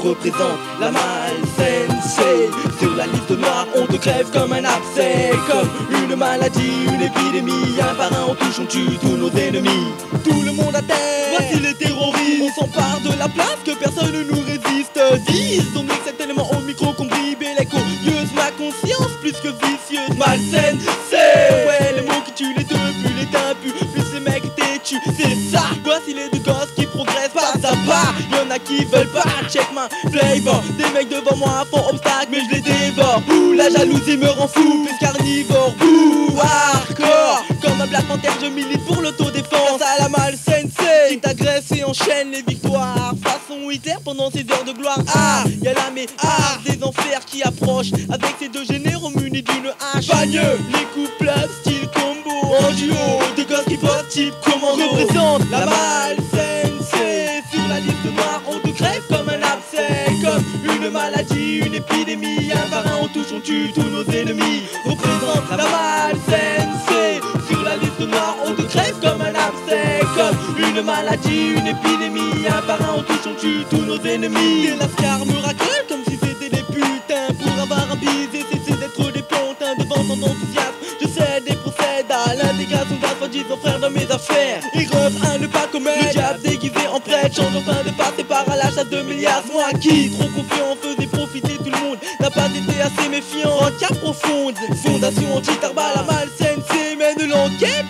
Représente la malsensei. Sur la liste noire, on te crève comme un abcès. Comme une maladie, une épidémie. Un par un, on touche, on tue tous nos ennemis. Tout le monde à terre, voici les terroristes. On s'empare de la place, que personne ne nous résiste. Vise, on excelle tellement au micro qu'on bribe et l'écho. Use ma conscience, plus que vicieuse. Malsaine, c'est ouais, les mots qui tuent les deux, plus les t'impus, plus les mecs têtus. C'est ça, voici les deux gosses qui progressent pas à pas. Y'en a qui veulent pas, check ma flavor. Des mecs devant moi font obstacle mais je les dévore. Ouh, la jalousie me rend fou, plus carnivore. Ouh, hardcore. Comme un Black Panther je milite pour l'autodéfense. À la malsensei qui t'agresse et enchaîne les victoires. Façon Hitler pendant ses heures de gloire. Ah, y'a la méhare des enfers qui approchent. Avec ces deux généraux munis d'une hache. Bagneux, les couples style combo. En duo, deux gosses qui votent type commando. Représente la malsensei. Sur la liste noire on te crève comme un abcès. Comme une maladie, une épidémie. Un par un on touche, on tue tous nos ennemis. Représente la malsensei. Sur la liste noire on te crève comme un abcès. Comme une maladie, une épidémie. Un par un on touche, on tue tous nos ennemis. Des lascars me raclent comme si c'était des putains. Pour avoir un bise et cesser d'être des pantins. Devant son enthousiasme, je cède et procède à l'intégration d'un soi-disant frère dans mes affaires. Erreur à ne pas commettre. Le diable déguisé en prêtre change enfin de passer par à l'achat de milliards. Moi qui, trop confiant, faisait profiter tout le monde, n'a pas été assez méfiant. En cas profonde, fondation anti-tarba, la malsensei mène l'enquête.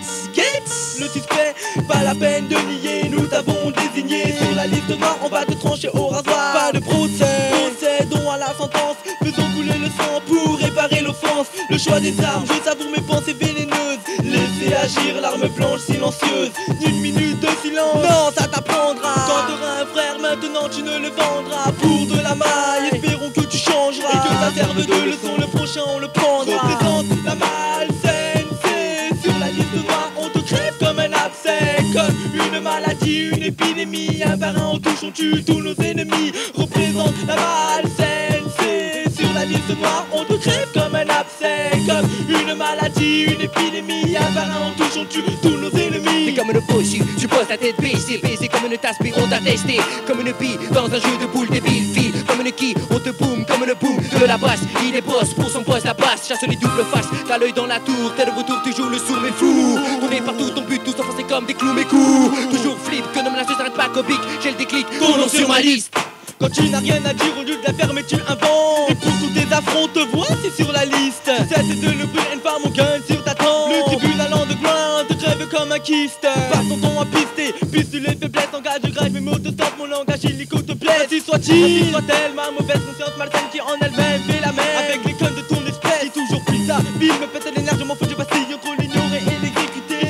Le suspect, pas la peine de nier, nous t'avons désigné. Sur la liste noire, on va te trancher au rasoir. Pas de procès, procédons à la sentence. Faisons couler le sang pour réparer l'offense. Le choix des armes, je savoure mes pensées vénéneuses. Laissez agir l'arme blanche silencieuse. Une minute de silence, non ça t'apprendra. Quand t'auras un frère maintenant tu ne le vendras. Pour de la maille, espérons que tu changeras. Et que ça serve de leçon, le prochain on le prendra. Représente la malsensei. Sur la liste noire on te crève comme un abcès. Comme une maladie, une épidémie. Un par un on touche, on tue tous nos ennemis. Représente la malsensei. Sur la liste noire on te crève comme un abcès. c'est comme une maladie, une épidémie. Un par un, on touche, on tue tous nos ennemis. T'es comme le bossu, tu poses ta tête baissée, baisée comme une tasse, puis on t'a testé. Comme une bille dans un jeu de boules débile, fille. Comme une quille, on te boum comme le boom de la basse. Il est boss pour son poste, la basse, chasse les doubles faces. T'as l'œil dans la tour, t'es de retour, tu joues le sourd mais flou. On est partout, ton but, tous enfoncés comme des clous, mes coups. Toujours flip, que non, je s'arrête pas, copique. J'ai le déclic, ton nom sur ma liste. Quand tu n'as rien à dire, au lieu de la faire, mais tu inventes. Et pour tous tes affronts, te voici sur la liste. Cesse de le brûler, une femme, on gagne sur ta tempe. Le tribunal underground te crève comme un kyste. Passe ton temps à pister, piste les faiblesses, engage de grève, mes mots te stoppent, mon langage illico te blesse. Ainsi soit-il, ainsi soit-elle, ma mauvaise conscience malsaine qui en elle-même fait la même. Avec les connes de ton espèce, qui toujours plus ça. Ville me pète les nerfs, je m'en fous, je vacille entre l'ignorer et l'exécuter.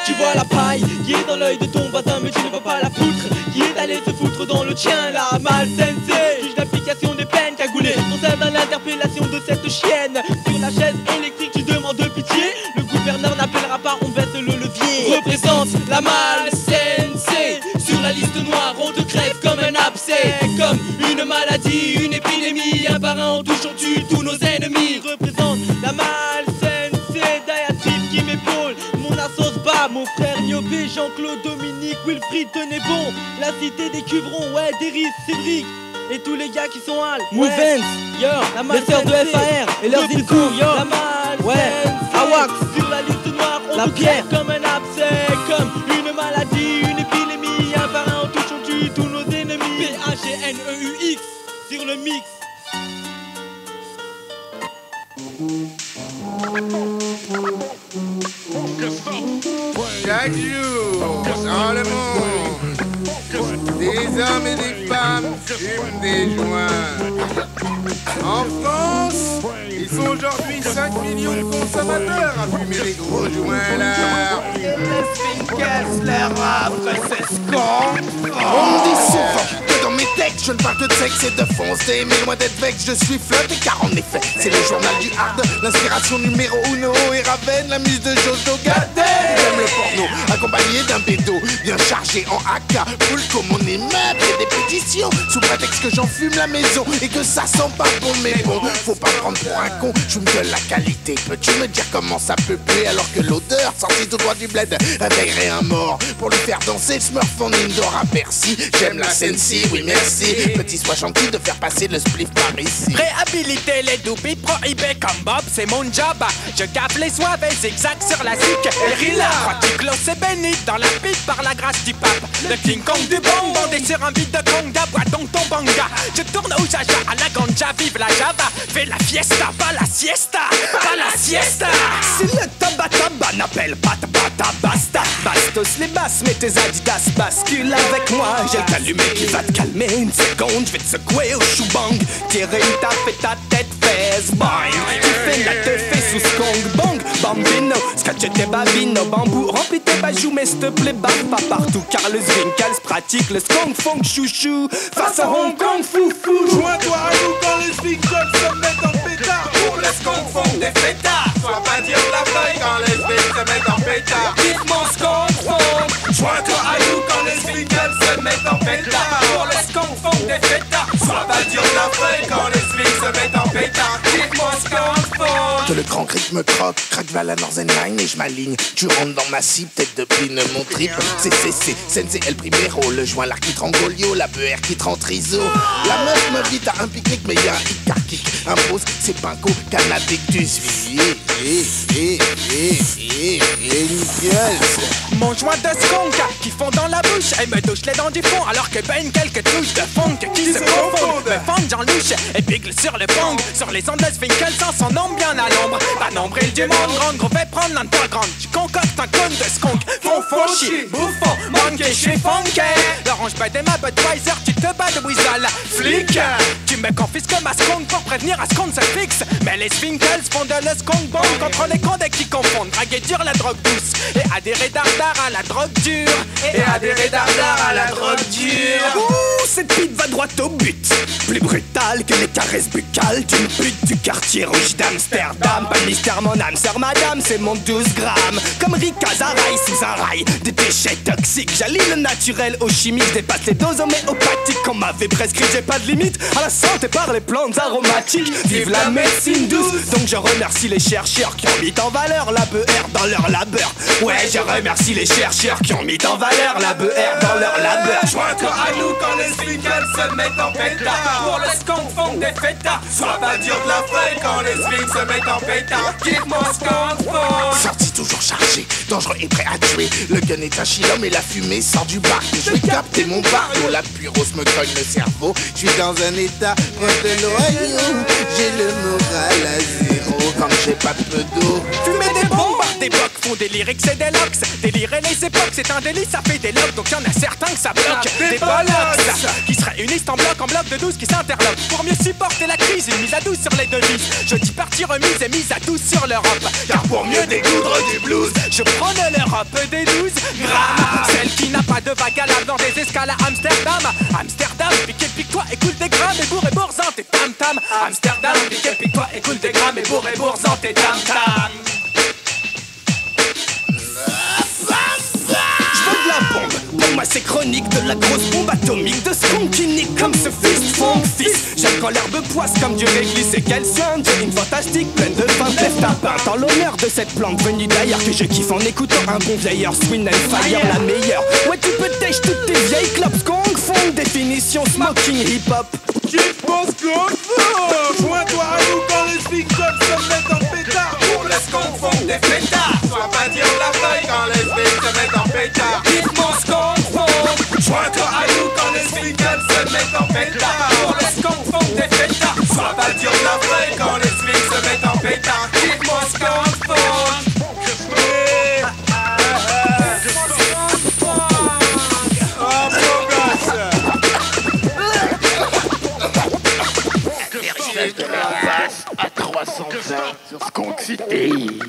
Tu vois la paille qui est dans l'œil de ton voisin, mais tu ne vois pas la poutre qui est allée se foutre dans le tien. La malsensée, juge d'application des peines cagoulées, concerne l'interpellation de cette chienne. Sur la chaise électrique, tu demandes pitié. Le gouverneur n'appellera pas, on baisse le levier. Représente la malsensée. Sur la liste noire, on te crève comme un abcès. Comme une maladie, une épidémie. Un par un, on touche, on tue tous nos ennemis. Représente la malsensée. Diatribe qui m'épaule, mon assos bas. Mon frère Niobé, Jean-Claude, Dominique, Wilfried, tenez bon. La cité des Cuvrons, ouais, Deris, Cédric. Et tous les gars qui sont hal, Mouvance, yo, les sœurs de FAR et leurs incours, yo, la mal, ouais, Awax, sur la liste noire, on la te pierre, comme un abcès, comme une maladie, une épidémie, un par un, on touche, on tue tous nos ennemis. P-H-G-N-E-U-X, sur le mix. Chaque jour, dans le monde, des hommes et des femmes fument des joints. En France, ils sont aujourd'hui 5 millions de consommateurs à fumer des gros joints là. On me dit souvent que dans mes textes je ne parle que de sexe et de foncer. Mais loin d'être vexe, je suis flotté car en effet c'est le journal du hard. L'inspiration numéro uno et Raven, la muse de Jojo Gadel. J'aime le porno accompagné d'un bédo bien chargé en AK. Full comme mon immeuble et des pétitions sous prétexte que j'en fume la maison et que ça sent pas bon. Mais bon, faut pas me prendre pour un con, je me de la qualité. Peux-tu me dire comment ça peut puer alors que l'odeur sortie tout droit du bled réveillerait un mort pour lui faire danser Smurf en indoor à Percy. J'aime la Sensi, oui merci. Petit sois gentil de faire passer le spliff par ici. Réhabiliter les doubies prohibés comme Bob, c'est mon job. Je gaffe les soives et zigzag sur la zik. Et Rila, Quaticlos et béni dans la pipe par la grâce du pape. Le King Kong du bon, bandé sur un beat de conga, bois donc ton banga. Je tourne au jaja à la ganja, vive la java. Fais la fiesta, pas la siesta, pas la siesta. Si le taba n'appelle pas tabata, basta. Bastos les basses, mets tes adidas, bascule avec moi. J'ai le calumet qui va te calmer une seconde. Je vais te secouer au chou-bang. Tirer une tape et ta tête fesse bang. Tu fais la teuf et sous skong bang. Bambino, scratch tes babino. Bambou, remplis tes bajoux, mais s'il te plaît, barre pas partout. Car le Zwinkels pratique le skong funk chouchou. Face à Hong Kong, foufou. Joins-toi à nous quand les Zwinkels se mettent en pétard. Pour le skong funk des fêtards. Sois pas dire la feuille quand les Zwinkels se mettent en pétard. Dites mon skong funk. Joins-toi à nous quand les Zwinkels se mettent en pétard. Pour le skong funk des fêtards. Sois pas dire la feuille quand les Zwinkels se mettent en pétard. Dites mon skong funk. Que le grand cric me croque, craque vers la Northern Line et je m'aligne. Tu rentres dans ma cible, tête de pine, mon trip. C'est Sensei El Primero, le joint l'arc qui trangolio, la BR qui trantриso. La meuf m'invite à un pique-nique, mais y'a un Icar qui impose ses pincos canadiques du suivi. Mon joint de skunk qui fond dans la bouche et me douche les dents du fond alors que ben quelques touches de funk qui se confondent. Me funk j'en louche et pigle sur le pong. Sur les ondes de Zwinkels sans son nom bien à l'ombre. La nombril du monde grande gros fait prendre l'underground. Je concocte un clone de skunk. Fond chier, bouffon, monkey, je suis funky. L'orange bête et ma Budweiser, tu te bats de Weasel. Flic, tu me confisques ma skunk pour prévenir à ce qu'on se fixe. Mais les Zwinkels font de le skunk bomb contre les cons qui confondent. Draguer dur la drogue douce et adhérer d'arda dardard à la drogue dure. Et adhérer dardard à la drogue dure. Ouh, cette pute va droit au but. Plus brutale que les caresses buccales d'une pute du quartier rouge d'Amsterdam. Pas de mystère, mon âme sœur madame, c'est mon 12 grammes. Comme Rick Azaray sous un rail de déchets toxiques. J'allie le naturel au chimique, dépasse les doses homéopathiques qu'on m'avait prescrit. J'ai pas de limite à la santé par les plantes aromatiques. Vive la médecine douce. Donc je remercie les chercheurs qui ont mis en valeur la BR dans leur labeur. Ouais, je remercie les chercheurs qui ont mis en valeur la BR dans leur labeur. Joins-toi à nous quand les swingers se mettent en pétard. Pour le skunk funk des fêtards. Sois pas dur de la feuille quand les swings se mettent en pétard. Kick-moi skunk funk. Sorti toujours chargé, dangereux et prêt à tuer. Le gun est un chilhomme et la fumée sort du bar. Je vais capter mon barreau, la pyrrhose me cogne le cerveau. Je suis dans un état proche de l'Ohio. J'ai le moral à zéro quand j'ai pas de peu d'eau. Fumer des bombes, des blocs font des lyrics et des locks. Délirer les époques, c'est un délit, ça fait des locks. Donc y'en a certains que ça bloque. Des bollocks qui se réunissent en bloc de 12 qui s'interloquent. Pour mieux supporter la crise, une mise à 12 sur les devises. Je dis partie remise et mise à 12 sur l'Europe. Car pour mieux découdre du blues, je prône l'Europe des 12 grammes. Celle qui n'a pas de vague à l'âme dans des escales à Amsterdam. Amsterdam, pique-toi, écoute des grammes et bourre-et-bourre-en tes tam-tam. Amsterdam, pique-toi, écoute des grammes et bourre-et-bourre-en tes tam-tam. De la bombe, pour moi c'est chronique de la grosse bombe atomique de ce qu'on qui nique comme ce fist funk fils. J'aime quand l'herbe poisse comme du réglisse et qu'elle soigne. J'ai une fantastique pleine de fin de lève ta peinte en l'honneur de cette plante venue d'ailleurs que je kiffe en écoutant un bon vieilleur Swing and Fire la meilleure. Ouais tu peux tèche toutes tes vieilles clopes skunk funk définition smoking hip hop. Kiff mon skunk funk. Joins-toi à nous quand les swingers se mettent en pétard. Pour le skunk funk des fêtards. Sois pas dire la feuille quand les swings se mettent en pétard. Kiff mon skunk funk. Joins-toi à nous quand les swingers se mettent en pétard. Pour le skunk funk des fêtards. Sois pas dire la feuille quand les swings se mettent en pétard. Kiff mon skunk funk. À 320 sur Skunk City.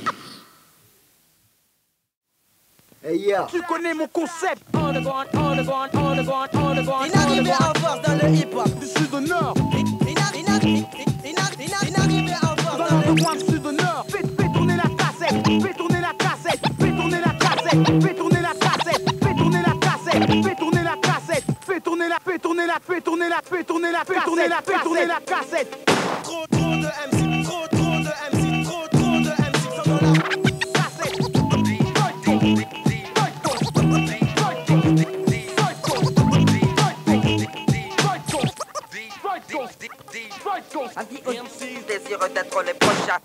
Hey yo. Tu connais mon concept. Inarrivé en force dans le hip-hop du sud au nord. Inarrivé en force dans le coin du sud au nord. Fais tourner la cassette, fais tourner la cassette, fais tourner la cassette, fais tourner la cassette, fais tourner la cassette, fais tourner la cassette, fais tourner la, fais tourner la, fais tourner la, fais tourner la, fais tourner la, fais tourner la cassette. Trop de MC, trop de MC, trop de MC sont dans la cassette. Avis aux MCs, désireux d'être les prochains.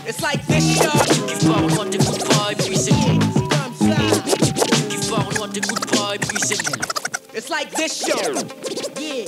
It's like this show. It's like this show. Yeah,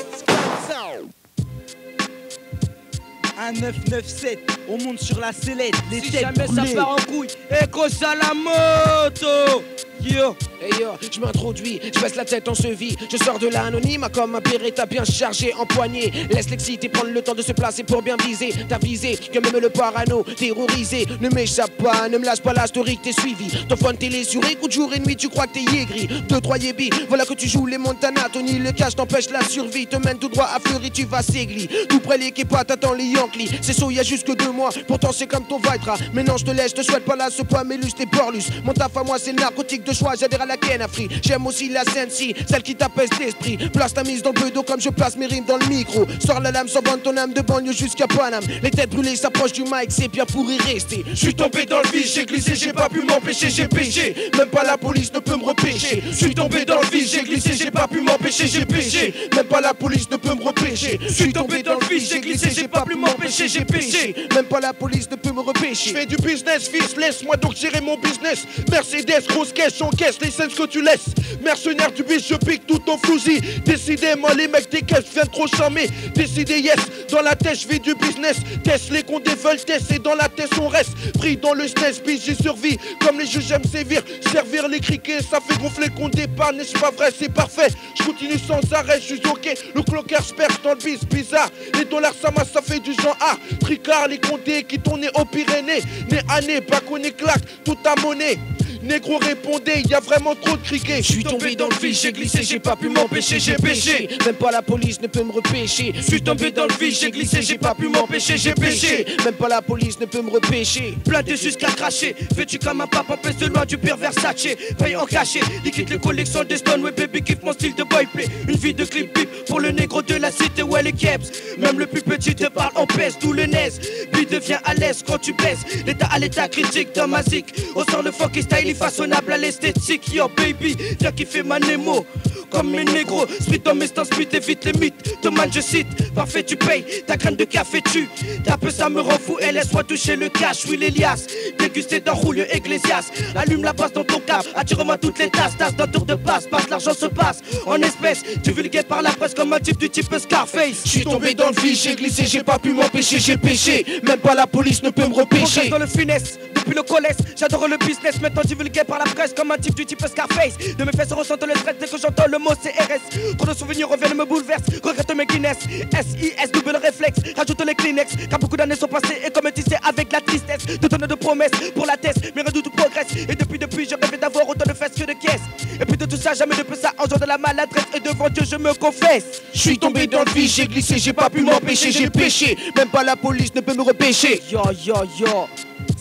Un 997, on monte sur la sellette, les si têtes jamais brûlées. ça part en couille. Écho ça la moto. Yo. Hey yo, je m'introduis, je baisse la tête en cheville. Je sors de l'anonyme comme un Beretta bien chargé en poignée. Laisse l'excité prendre le temps de se placer pour bien viser. T'as visé, que même le parano terrorisé. Ne m'échappe pas, ne me lâche pas la story que t'es suivi. Ton phone télé sur écoute jour et nuit, tu crois que t'es yégri. 2-3 yébis, voilà que tu joues les Montana. Tony le cash t'empêche la survie. Te mène tout droit à Fleury, tu vas ségli. Tout près l'équipe, t'attends les Yankees. C'est chaud, y'a juste que 2 mois. Pourtant c'est comme ton Vitra. Maintenant je te laisse, je te souhaite pas la ce pas Mélus les Porlus. Mon taf à moi c'est le narcotique de choix, j'adhère à la Kenafri. J'aime aussi la Sensi, celle qui t'apaise l'esprit. Place ta mise dans le bedeau comme je place mes rimes dans le micro. Sors la lame, sans vendre ton âme de banlieue jusqu'à Paname. Les têtes brûlées s'approchent du mic, c'est bien pour y rester. Je suis tombé dans le vice, j'ai glissé, j'ai pas pu m'empêcher, j'ai péché. Même pas la police ne peut me repêcher. Je suis tombé dans le vice, j'ai glissé, j'ai pas pu m'empêcher, j'ai péché. Même pas la police ne peut me repêcher. Je suis tombé dans le vice, j'ai glissé, j'ai pas pu m'empêcher, j'ai péché. Même pas la police ne peut me repêcher. Je fais du business, fils, laisse-moi donc gérer mon business. Mercedes, grosse caisse, j'encaisse les scènes que tu laisses. Mercenaire du bis, je pique tout ton fousi. Décidément, les mecs des caisses viennent trop charmer. Décidé, yes, dans la tête, je vis du business. Test les condés veulent test et dans la tête, on reste. Pris dans le SNES, bis, j'y survis. Comme les jeux, j'aime sévir. Servir les criquets, ça fait gonfler le compte d'épargne. N'est-ce pas vrai, c'est parfait. Je continue sans arrêt, je suis ok. Le cloqueur se perce dans le bis, bizarre. Les dollars, ça fait du genre Tricard, les condés qui tournaient aux Pyrénées. Né année, baconné claque, tout à monnaie. Négro répondait, y a vraiment trop de criquets. Je suis tombé dans le vide, j'ai glissé, j'ai pas pu m'empêcher, j'ai péché. Même pas la police ne peut me repêcher. Je suis tombé dans le vide, j'ai glissé, j'ai pas pu m'empêcher, j'ai péché. Même pas la police ne peut me repêcher. Planté jusqu'à cracher, vêtu comme un pape, empêche de loin du pire Versace. Paye en cachet, liquide les collections des Stone, ouais baby kiffe mon style de boyplay. Une vie de clip bip pour le négro de la cité où elle est keps. Même le plus petit te parle en pèse, d'où le nez. Puis devient à l'aise quand tu baisses. L'état à l'état critique dans ma zik. On sort le funky style façonnable à l'esthétique, yo baby, viens kiffer ma Nemo. Comme mes négros, split dans mes stands, split évite les mythes. Thomas je cite, parfait tu payes, ta graine de café tu. T'as peu ça me rend fou, et laisse-moi toucher le cash, oui l'Elias. Déguster dans Julio Iglesias, allume la passe dans ton cap, attire-moi toutes les tasses d'un tour de passe, l'argent se passe en espèces, divulgué par la presse comme un type du type Scarface. J'suis tombé dans le vide, j'ai glissé, j'ai pas pu m'empêcher, j'ai péché. Même pas la police ne peut me repêcher. Dans le finesse, depuis le collège, j'adore le business, maintenant divulgué par la presse comme un type du type Scarface. De mes fesses ressent le stress dès que j'entends le mot CRS. Trop de souvenirs reviennent me bouleverse. Regrette mes Guinness. SIS double réflexe. Rajoute les Kleenex. Car beaucoup d'années sont passées et comme tu sais avec la tristesse de tonnes de promesses pour la thèse. Mes redoutes progressent. Et depuis je rêvais d'avoir autant de fesses que de caisses. Et puis de tout ça jamais de ça en genre de la maladresse. Et devant Dieu je me confesse. Je suis tombé dans le vide, j'ai glissé, j'ai pas pu m'empêcher, j'ai péché. Même pas la police ne peut me repêcher. Yo yo yo.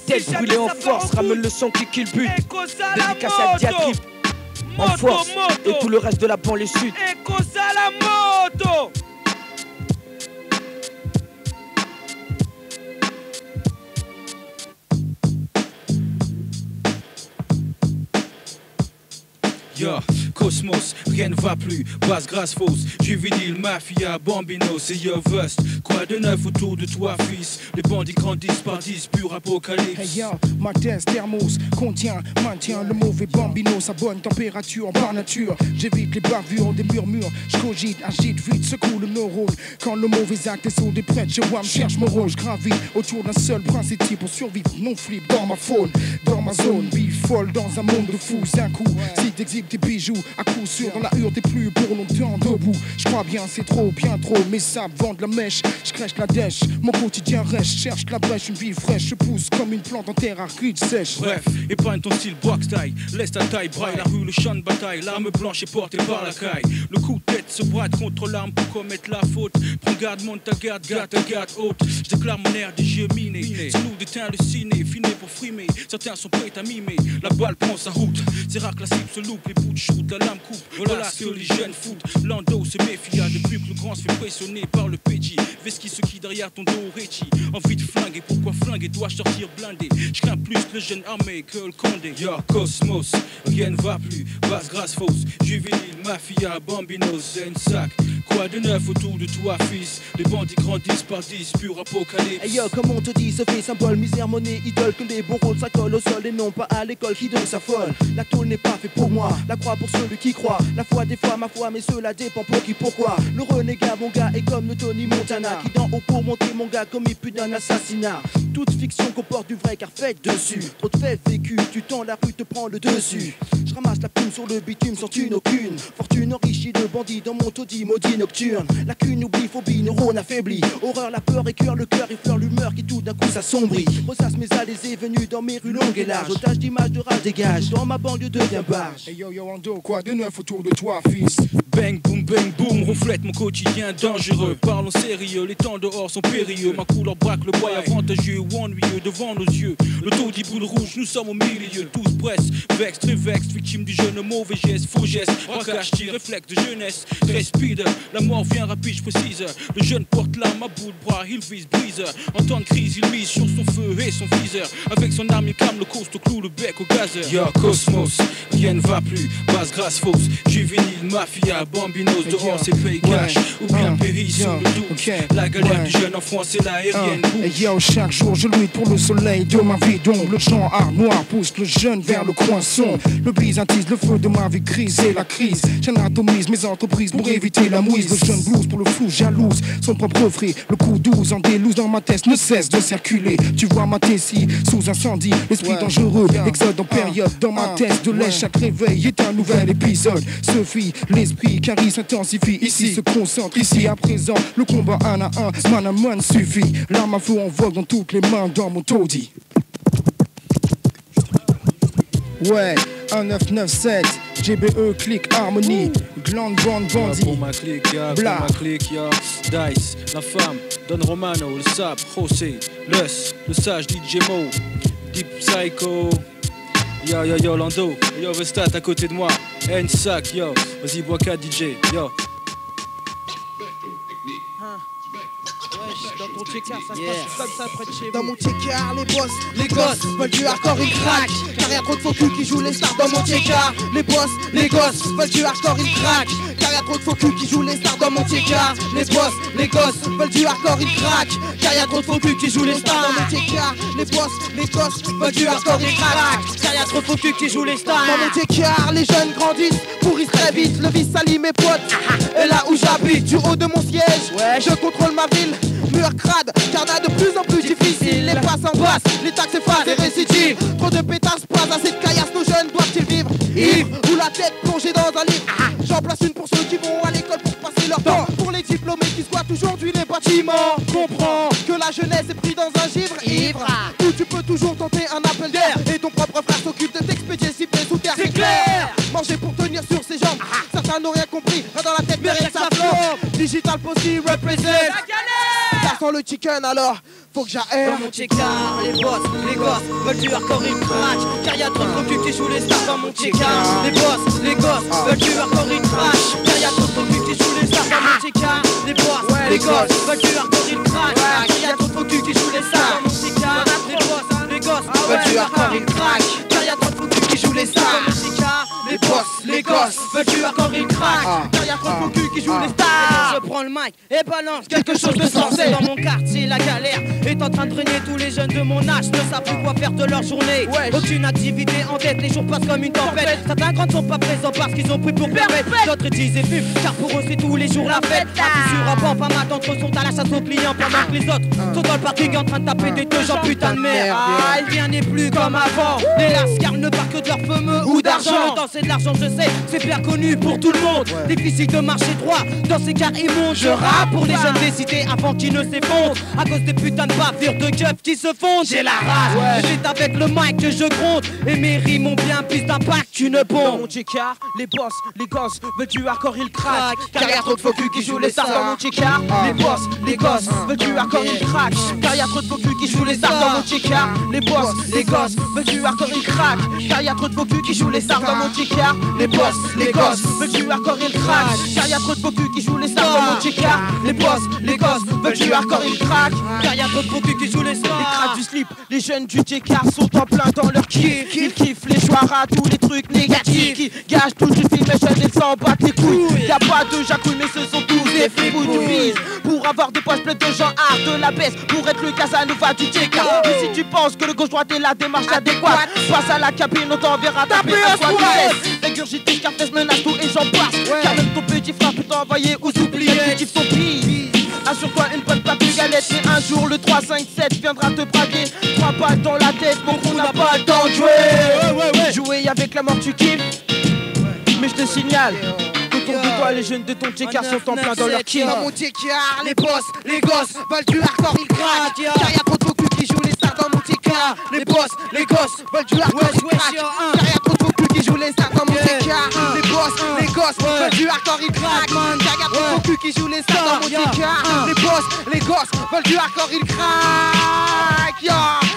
Tête brûlée en force, ramène le son qui kill but. Dédicace à Diatrip en force et tout le reste de la banlieue sud. Cosa la moto. Yo, Cosmos, rien ne va plus, basse grasse fausse, juvénile, mafia, bambino, c'est your vust. Quoi de neuf autour de toi, fils? Les bandits grandissent par 10, pur apocalypse. Hey yo, ma thèse thermos maintient le mauvais bambino, sa bonne température par nature. J'évite les bavures, des murmures, j'cogite, agite vite, secoue le neurone. Quand le mauvais acte est sous des prêtres, je vois, me cherche mon rôle, j'gravite autour d'un seul principe pour survivre, non flip dans ma faune, dans ma zone, vie folle dans un monde de fous, un coup, si t'exhibes tes bijoux, à coup sûr dans la hure t'es plus pour longtemps debout. J'crois bien c'est trop, bien trop, mes sables vendent la mèche, j'crèche la dèche, mon quotidien reste, cherche la brèche, une vie fraîche, je pousse comme une plante en terre aride sèche. Bref, épargne ton style box taille, laisse ta taille braille, la rue, le champ de bataille, l'arme blanche est portée par la caille. Le coup de tête se brade contre l'arme pour commettre la faute. Prends garde, monte ta garde, garde ta garde haute. Je déclare mon air des yeux minés, c'est nous déteint le ciné, finé pour frimer, certains sont prêts à mimer. La balle prend sa route, c'est rare que la cible se loupe, les bouts de shoot, la lame coupe, voilà ce que les jeunes foutent. Lando se méfie, depuis que le grand se fait pressionner par le PJ. Veski ce qui derrière ton dos réti. Envie de flinguer, pourquoi flinguer? Dois-je sortir blindé? Je crains plus le jeune armé que le Condé. Yo, Cosmos, rien ne va plus, basse grasse fausse, juvénile, mafia, bambino, zen sac. Quoi de neuf autour de toi, fils? Les bandits grandissent par 10, pur apocalypse. Hey yo, comme on te dit, ce fait symbole, misère, monnaie, idole, que les bons rôles s'accolent au sol et non pas à l'école, qui donc s'affole. La tôle n'est pas fait pour moi, la croix pour celui qui croit. La foi des fois, ma foi, mais cela dépend pour qui, pourquoi. Le renégat, mon gars, est comme le Tony Montana, qui d'en haut pour monter mon gars commis plus d'un assassinat. Toute fiction comporte du vrai car fait dessus. Trop de faits vécus, tu tends la rue, te prends le dessus. Je ramasse la plume sur le bitume sans thune aucune. Fortune enrichie de bandits dans mon taudis maudit nocturne. La cune oublie, phobie, neurone affaibli. Horreur, la peur écœure le cœur, effleure l'humeur qui tout d'un coup s'assombrit. Ressasse mes allées et venues dans mes rues longues et larges. Otage d'image de rage dégage, dans ma banlieue devient barge. Hey yo yo Ando, quoi de neuf autour de toi, fils? Bang boom bang boom, reflète mon quotidien dangereux. Parlons sérieux, les temps dehors sont périlleux. Ma couleur braque le boy avantageux ou ennuyeux devant nos yeux. Le taudis brûle rouge, nous sommes au milieu. Tous presse, vex, très vex, victime du jeune mauvais geste, faux geste. Braquage, tir, réflexe de jeunesse, très speed. La mort vient rapide, je précise. Le jeune porte l'arme à bout de bras, il vise brise. En temps de crise, il mise sur son feu et son viseur. Avec son arme, il calme le costaud, cloue le bec au gazeur. Yo, Cosmos, rien ne va plus, basse grasse fausse, juvénile, mafia, bambinos, dehors c'est paye cash, ou bien péri sur le doute. La galère du jeune enfant, c'est l'aérienne. Et yo, chaque jour je lutte pour le soleil de ma vie, donc le genre art noir pousse le jeune vers le coin sombre. Le bise attise le feu de ma vie, crise et la crise. J'anatomise mes entreprises pour éviter la mouise. Le jeune blues pour le flou, jalouse son propre frais. Le coup 12 en délouse dans ma tête ne cesse de circuler. Tu vois ma tessie sous incendie, l'esprit dangereux, exode en période. Dans ma tête de lait, chaque réveil est un nouvel épisode. Ce fils ici, l'esprit Caris s'intensifie, ici se concentre, ici à présent, le combat un à un, man à man suffit, l'arme à feu en vogue dans toutes les mains dans mon taudis. Ouais, 1997, GBE, click, harmonie, glande, bande, bandit. Pour ma clique, ya, pour ma clique, ya. Dice, la femme, Don Romano, le sap, José, le sage DJ Mo, Deep Psycho. Yo, yo, yo, Lando, yo, Vestat à côté de moi, N-Sac, yo, vas-y, bois 4 DJ, yo. Dans ton checker, ça se passe comme ça près de chez vous. Dans mon checker, les gosses veulent du hardcore, ils craquent. Car y'a trop de faux culs qui jouent les stars dans mon checker. Les gosses veulent du hardcore, ils craquent. Car y'a trop de faux culs qui jouent les stars dans mon checker. Les gosses veulent du hardcore, ils craquent. Car y'a trop de faux culs qui jouent les stars dans mon checker. Les gosses veulent du hardcore, ils craquent. Car y'a trop de faux culs qui jouent les stars. Dans mon checker, les jeunes grandissent, pourrissent très vite. Le vice salit mes potes. Et là où j'habite, du haut de mon siège, je contrôle ma ville. Mur crade, carnat de plus en plus difficile. Les passes en basse, les taxes effacent et récidives. Trop de pétasses, pas assez de caillasse. Nos jeunes doivent-ils vivre ivres ou la tête plongée dans un livre? J'en place une pour ceux qui vont à l'école pour passer leur temps. Pour les diplômés qui squattent aujourd'hui les bâtiments. Comprends que la jeunesse est prise dans un givre ivre où tu peux toujours tenter un appel d'air. Et ton propre frère s'occupe de t'expédier si près sous terre. C'est clair. Manger pour tenir sur ses jambes. Certains n'ont rien compris, dans la tête mais rien que ça flambe. Digital Pussy represent. Ça sent le chicken alors, faut que j'aille. Dans mon checker, les gosses veulent du hardcore, ils craquent. Car y'a trop de faux qui jouent les stars dans mon checker. Les gosses veulent du hardcore, ils craquent. Car y'a trop de faux qui jouent les stars dans mon checker. Les gosses veulent du hardcore, ils craquent. Car y'a trop de faux qui jouent les stars dans mon checker. Les gosses veulent du hardcore, ils craquent. Car y'a trop de faux qui jouent les stars dans mon checker. Les gosses veulent du hardcore, ils craquent. Car y'a trop de faux qui jouent les stars. Je prends le mic et balance quelque chose de sensé. Dans mon quartier, la galère est en train de régner. Tous les jeunes de mon âge ne savent plus quoi faire de leur journée. Aucune activité en tête, les jours passent comme une tempête. Certains grands ne sont pas présents parce qu'ils ont pris pour permettre. D'autres disent et fument, car pour eux c'est tous les jours la fête. Sur un banc, pas mal d'entre eux sont à la chasse aux clients pendant que les autres sont dans le parking en train de taper des deux gens. Putain de merde, rien n'est plus comme avant. Les lascars ne parlent que de leur fameux ou d'argent. Dans c'est de l'argent, je sais, c'est bien connu pour tout le monde. Difficile de marcher droit dans ces cars immondes. Je rappe pour les jeunes des cités avant qu'ils ne s'effondrent. À cause des putains de bavures de keufs qui se fondent. J'ai la rage, c'est avec le mic que je gronde. Et mes rimes ont bien plus d'impact qu'une bombe. Dans mon checker, les gosses veulent du hardcore, ils craquent. Car y'a trop de faux culs qui jouent les stars dans mon checker. Les gosses veulent du hardcore, ils craquent. Car y'a trop de faux culs qui jouent les stars dans mon checker. Les gosses veulent du hardcore, ils craquent. Car y'a trop de faux culs qui jouent les stars dans mon checker. Les gosses veulent du hardcore, ils craquent. Car y'a trop de faux culs qui jouent les stars dans mon checker. Les gosses veulent du hardcore, ils craquent. Car y'a trop de faux culs qui jouent les stars. Les cracks du slip, les jeunes du checker sont en plein dans leur kiff. Ils kiffent les choirs, tous les trucs négatifs qui gâchent tout du film. Les jeunes ils s'en battent les couilles. Y'a pas de jacouille mais ce sont tous des fous du bise. Pour avoir des poches pleines de gens art de la baisse. Pour être le Casanova du checker. Et si tu penses que le gauche-droite est la démarche adéquate, passe à la cabine, on t'enverra taper à soi du laisse. Régurgité, Scarface, menace tout et j'en passe. Car même ton petit frère peut t'envoyer ou s'oublier. Tu kiffes ton pire. Assure-toi une bonne patte de galette. Et un jour le 3-5-7 viendra te braquer. 3 balles dans la tête, mon gros n'a pas le temps de jouer. Jouer avec la mort tu kiffes. Mais je te signale qu'autour de toi les jeunes de ton checker sont en plein dans leur kiff. Dans mon checker, les gosses veulent du hardcore, ils craquent. Car y'a trop de faux culs qui jouent les stars dans mon checker. Les gosses veulent du hardcore, ils craquent. Car y'a trop de faux culs qui jouent les stars dans mon checker. Les gosses veulent du hardcore, ils craquent. Car y'a trop de faux culs qui jouent les stars dans mon checker. Les gosses veulent du hardcore, ils craquent.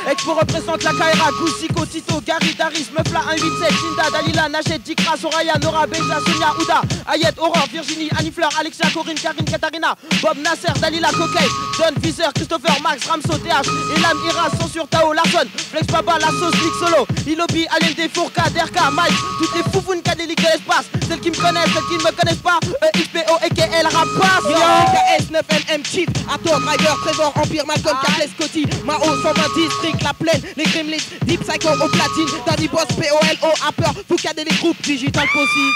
Expo représente la Kaira, Goussiko, Tito, Gary, Daris, Meufla, 187, Jinda, Dalila, Nachet, Dikra, Soraya, Nora, Beza, Sonia, Ouda, Ayet, Aurore, Virginie, Annie Fleur, Alexia, Corinne, Karine, Katarina, Bob, Nasser, Dalila, Coquet, John, Viseur, Christopher, Max, Ramso, TH, Elam, Ira, Censure, Tao, Larson, Flex Baba, La Sauce, Lick Solo, Ilobi, Allende, Fourka, Derka, Mike, toutes les foufounes cadéliques de l'espace, celles qui me connaissent, celles qui ne me connaissent pas, XPO, EKL, Rapace, KS, 9LM, Chief, Ator, Driver, Trevor, Empire, Malcolm, Carles, Scotty, Mao, 120, District, La Plaine, les Gremlins, Deep Psycho, au platine, Danny Boss, POL, au Rapper, Foucadé, les groupes, Digital Pussy.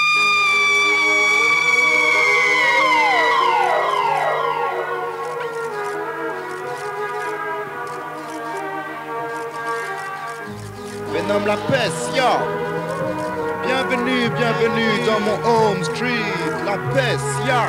Venom la peste, yo. Bienvenue Bienvenue, bienvenue dans mon home street, la peste, ya.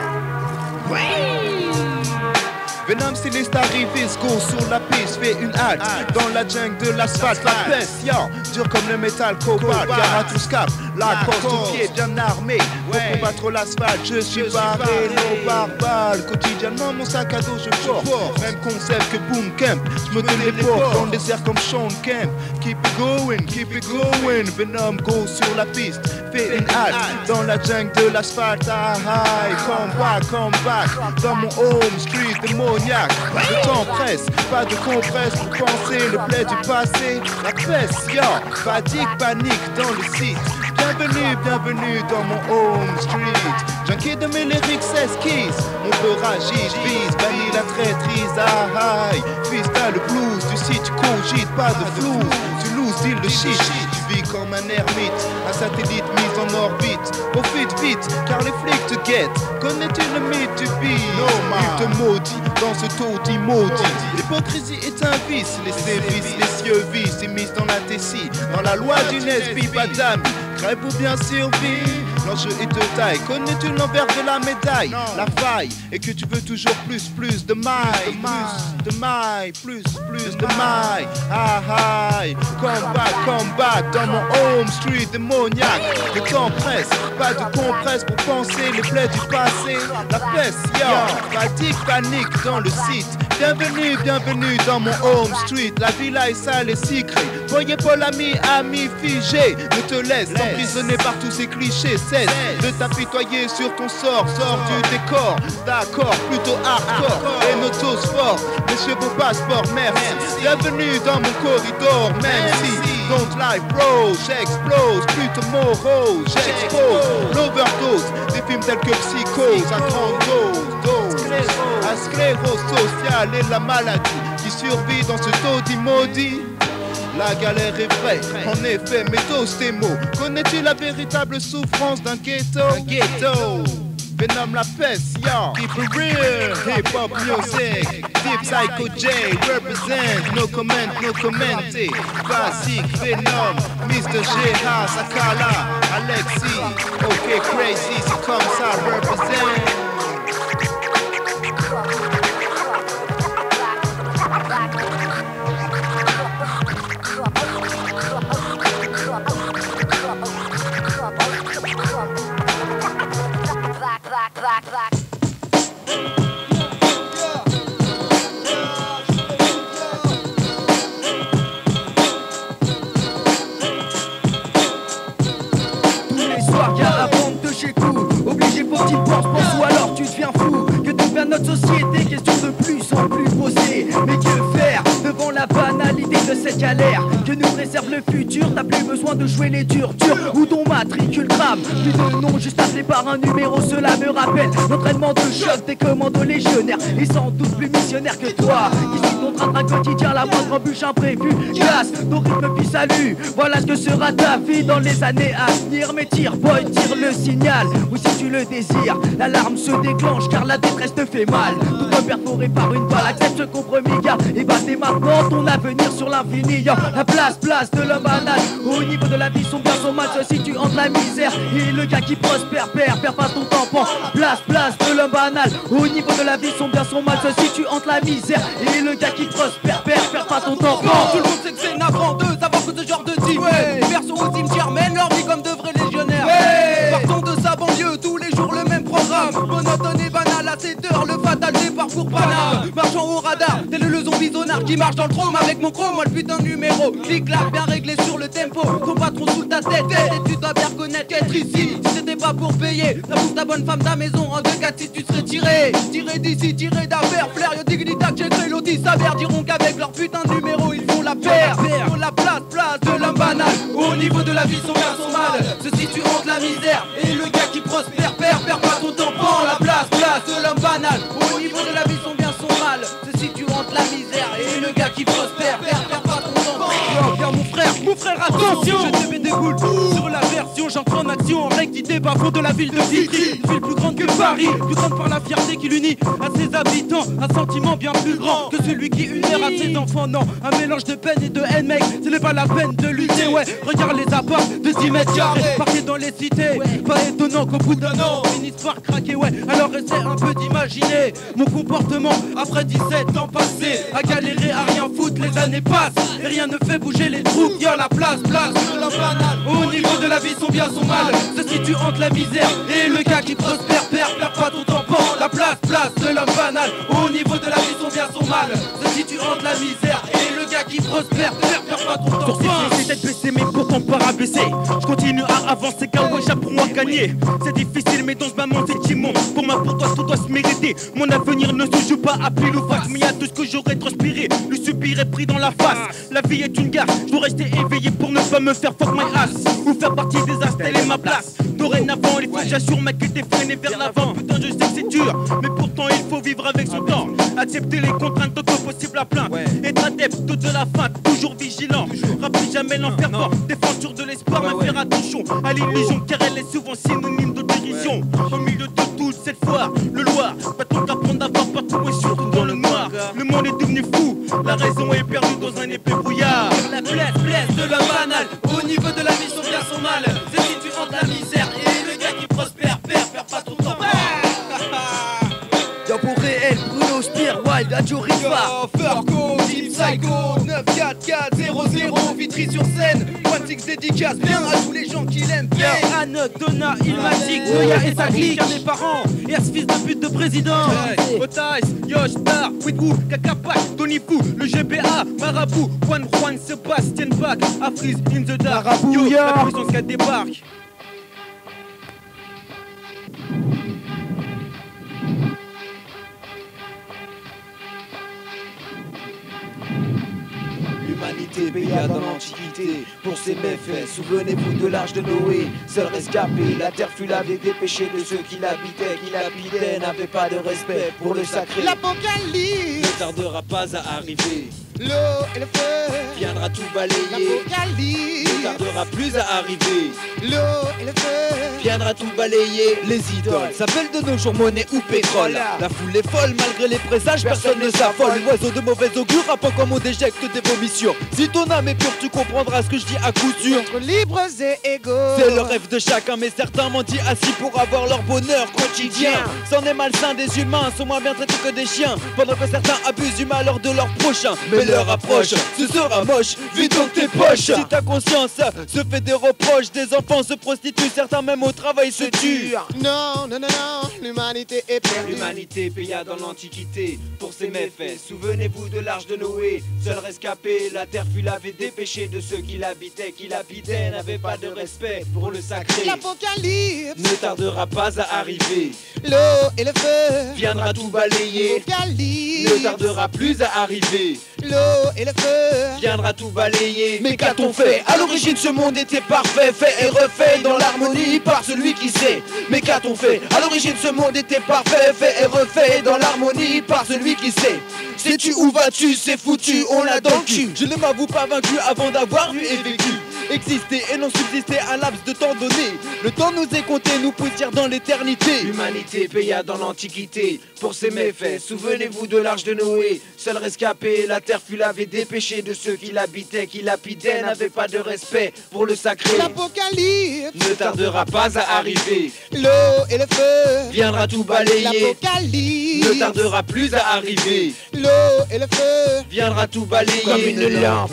Venom styliste arrive, go sur la piste, fait une halte dans la jungle de l'asphalte, la peste, ya. Dur comme le métal, cobalt, car à tous cap, la course au pied bien armé. Pour combattre l'asphalte, je suis barré, nos barbares. Quotidiennement, mon sac à dos, je porte. Même concept que Boom Camp. Je me donne les portes dans le désert comme Sean Kemp. Keep it going, keep it going. Venom go sur la piste, fait une halte dans la jungle de l'asphalte. Ah, come back, dans mon home street démoniaque. Le temps presse, pas de compresse pour penser le blé du passé. La peste, yo, fatigue, panique dans le site. Bienvenue, bienvenue dans mon home street. Junkie de mes lyrics s'esquisse. Mon peur agit, vise, bannit la traîtrise. Ah, aïe, freestyle le blues. Du site, tu cogites, pas de flou. Tu loses, deal de shit. Tu vis comme un ermite, un satellite mis en orbite. Profite vite, car les flics te guettent. Connais-tu le mythe du beat? Il te maudit dans ce taudis maudit. L'hypocrisie est un vice. Les sévices, les cieux visent. Immiscent dans la tessie. Dans la loi d'une esprit, pas d'amis. Crève ou bien survie, l'enjeu est de taille. Connais-tu l'envers de la médaille? La faille est que tu veux toujours plus de mailles, plus de mailles, plus de mailles. Ah aïe, come back dans mon home street démoniaque. Le temps presse, pas de compresse pour penser les plaies du passé. La peste, yo, fatigue, panique dans le site. Bienvenue, bienvenue dans mon home street. La villa est sale et secret. Voyez Paul ami figé. Ne te laisse emprisonner par tous ces clichés. Cesse de t'apitoyer sur ton sort. Sors du décor, d'accord, plutôt hardcore. Et nos tous forts, messieurs vos passeports, merci. Bienvenue dans mon corridor, même si don't lie bro, j'explose, plutôt morose, j'expose l'overdose des films tels que Psychose à grande dose, la sclérose sociale et la maladie qui survit dans ce taudis maudit. La galère est vraie, en effet, mais tous tes mots. Connais-tu la véritable souffrance d'un ghetto? Venom la peste, yo. Keep it real, hip-hop music. Deep Psycho J, represent, no comment, no commenté. Classique, Venom, Mr. G.A. Sakala, Alexis. Ok, crazy, c'est comme ça, represent. Pense ou alors tu deviens fou. Que devient notre société? Question de plus en plus posée. Mais que faire devant la banalité de cette galère? Que nous réserve le futur? T'as plus besoin de jouer les durs ou ton matricule crame. Plus de nom juste appelé par un numéro. Cela me rappelle l'entraînement de choc des commandos légionnaires. Et sans doute plus missionnaire que toi, qui suit ton train quotidien. La moindre embûche imprévue casse ton rythme puis salut. Voilà ce que sera ta vie dans les années à venir. Mais tire boy, tire le signal. Ou si tu le désires, l'alarme se déclenche car la détresse te fait mal. Tout est perforé par une balle, accepte ce compromis gars. Et bah c'est maintenant ton avenir sur l'infini. La place de l'homme banal. Au niveau de la vie son bien son mal se situe entre la misère et le gars qui prospère. Perds pas ton tampon. Place de l'homme banal. Au niveau de la vie son bien son mal se situe entre la misère et le gars qui prospère. Perds pas ton tampon. Tout le monde sait que c'est navrant de savoir que ce genre de type les versions au cimetière mènent leur vie comme de vrais légionnaires. Partons de sa banlieue, tous les jours le même programme. Monotone et banal à 7 heures, le fatal des parcours Paname. Marchant au radar, tel le zombie zonard qui marche dans le chrome avec mon chrome. Moi le putain de numéro, clic-clac bien réglé sur le tempo. Ton patron sous ta tête, et tu dois bien reconnaître qu'être ici. Si c'était pas pour payer, t'avoues ta bonne femme ta maison en 2-4 si tu serais tiré. Tiré d'ici, tiré d'affaire, flair, yo diggy tac, j'ai créé l'autiste s'avère. Diront qu'avec leur putain de numéro ils font la paire. Pour la place de l'homme banal. Au niveau de la vie son bien son mal se situe entre la misère et le gars qui prospère. Perds pas ton temps, prends la place de l'homme banal. Au niveau de la vie son bien son mal se situe entre la misère et le gars qui prospère. Perds pas ton temps. Viens mon frère, attention. Je te mets des boules sur la version, j'entre en action en rectité, bas fond de la ville de Vicky. Une ville plus grande que Paris, plus grande par la fierté qui l'unit à ses habitants. Un sentiment bien plus grand que celui qui unit à ses enfants. Non, un mélange de peine et de haine, mec, ce n'est pas la peine de lutter. Ouais, regarde les apports de 10 mètres carrés, parqués dans les cités. Pas étonnant qu'au bout d'un an, on finisse par craquer. Ouais, alors essaie un peu d'imaginer mon comportement après 17 ans passés. À galérer, à rien foutre, les années passent et rien ne fait bouger les troupes. Y'a la place de la banane. Au niveau de la vie, son bien, son mal se situe entre la misère et le gars qui prospère. Perd pas ton temps, la place de l'homme banal. Au niveau de la vie, son bien, son mal se situe entre la misère et le gars qui prospère. Perd pas ton temps. C'est tête baissée mais pourtant pas rabaissé. Je continue à avancer car ouais j'apprends à gagner. C'est difficile mais dans ce moment c'est immense. Pour moi, pour toi, tout doit se mériter. Mon avenir ne se joue pas à pile ou face. Mais y'a tout ce que j'aurais transpiré, le subir est pris dans la face. La vie est une gare, je dois rester éveillé pour ne pas me faire fuck my ass ou faire partie des as, telle est ma place. Dorénavant il faut que j'assure ma quête est freinée vers l'avant. Putain je sais que c'est dur, mais pourtant il faut vivre avec son temps. Accepter les contraintes tant que possible à plein. Être adepte de la feinte, toujours vigilant. Rappelle jamais l'enfermement, défenseur de l'espoir. Mais faire attention à l'illusion car elle est souvent synonyme de dérision. Au milieu de toute cette foire, le Loir, pas tant qu'apprendre d'avoir pas tout et surtout dans le noir. Le monde est devenu fou, la raison est perdue dans un épais brouillard. La blesse de la banale, au niveau de la vie son bien son mal. C'est si tu rentres la misère et le gars qui prospère, perd pas ton temps. Y'a pour réel, Bruno Spear, Wild, Adjo Rifa, Furco, Team Psycho, 94400, Vitry sur scène, One Six dédicace, bien à tous les gens qui l'aiment bien. Anne, Donna, Ilmatic, Noya et sa clique, à mes parents, et à ce fils de pute de président. Otais, Yosh, Star, Widwoo, Kakapak, Tony Fou, le GBA, Marabout, Juan, Sébastien Bach, Afris, In the Dark, Yo, la puissance qu'elle débarque. L'humanité paya dans l'Antiquité pour ses méfaits. Souvenez-vous de l'Arche de Noé, seul rescapé. La terre fut lavée des péchés de ceux qui l'habitaient, n'avaient pas de respect pour le sacré. L'apocalypse ne tardera pas à arriver. L'eau et le feu viendra tout balayer. L'apocalypse ne tardera plus à arriver. L'eau et le feu viendra tout balayer. Les idoles s'appellent de nos jours monnaie ou pétrole. La foule est folle malgré les présages, personne ne s'affole. L'oiseau de mauvais augure rappant comme on déjecte des vomissions. Si ton âme est pure, tu comprendras ce que je dis à coup sûr. Entre libres et égaux, c'est le rêve de chacun, mais certains mendient assis pour avoir leur bonheur quotidien. C'en est malsain, des humains sont moins bien traités que des chiens, pendant que certains abusent du malheur de leur prochain. Mais l'heure approche, ce sera moche, vide donc tes poches. Si ta conscience se fait des reproches, des enfants se prostituent, certains même au travail se tuent. Non, l'humanité est perdue. L'humanité paya dans l'Antiquité pour ses méfaits. Souvenez-vous de l'Arche de Noé, seul rescapé. La terre fut lavée des péchés de ceux qui l'habitaient, n'avaient pas de respect pour le sacré. L'apocalypse ne tardera pas à arriver. L'eau et le feu viendra tout balayer. L'apocalypse ne tardera plus à arriver. L'eau et le feu viendra tout balayer. Mais qu'a-t-on fait? À l'origine ce monde était parfait, fait et refait dans l'harmonie par celui qui sait. Mais qu'a-t-on fait? À l'origine ce monde était parfait, fait et refait dans l'harmonie par celui qui sait. Sais-tu où vas-tu? C'est foutu, on l'a dans le cul. Je ne m'avoue pas vaincu avant d'avoir vu et vécu. Exister et non subsister un laps de temps donné. Le temps nous est compté, nous poussière dans l'éternité. L'humanité paya dans l'Antiquité pour ses méfaits. Souvenez-vous de l'Arche de Noé, seul rescapé. La terre fut lavée des péchés de ceux qui l'habitaient, n'avaient pas de respect pour le sacré. L'apocalypse ne tardera pas à arriver. L'eau et le feu viendra tout balayer. L'apocalypse ne tardera plus à arriver. L'eau et le feu viendra tout balayer. Comme une lampe.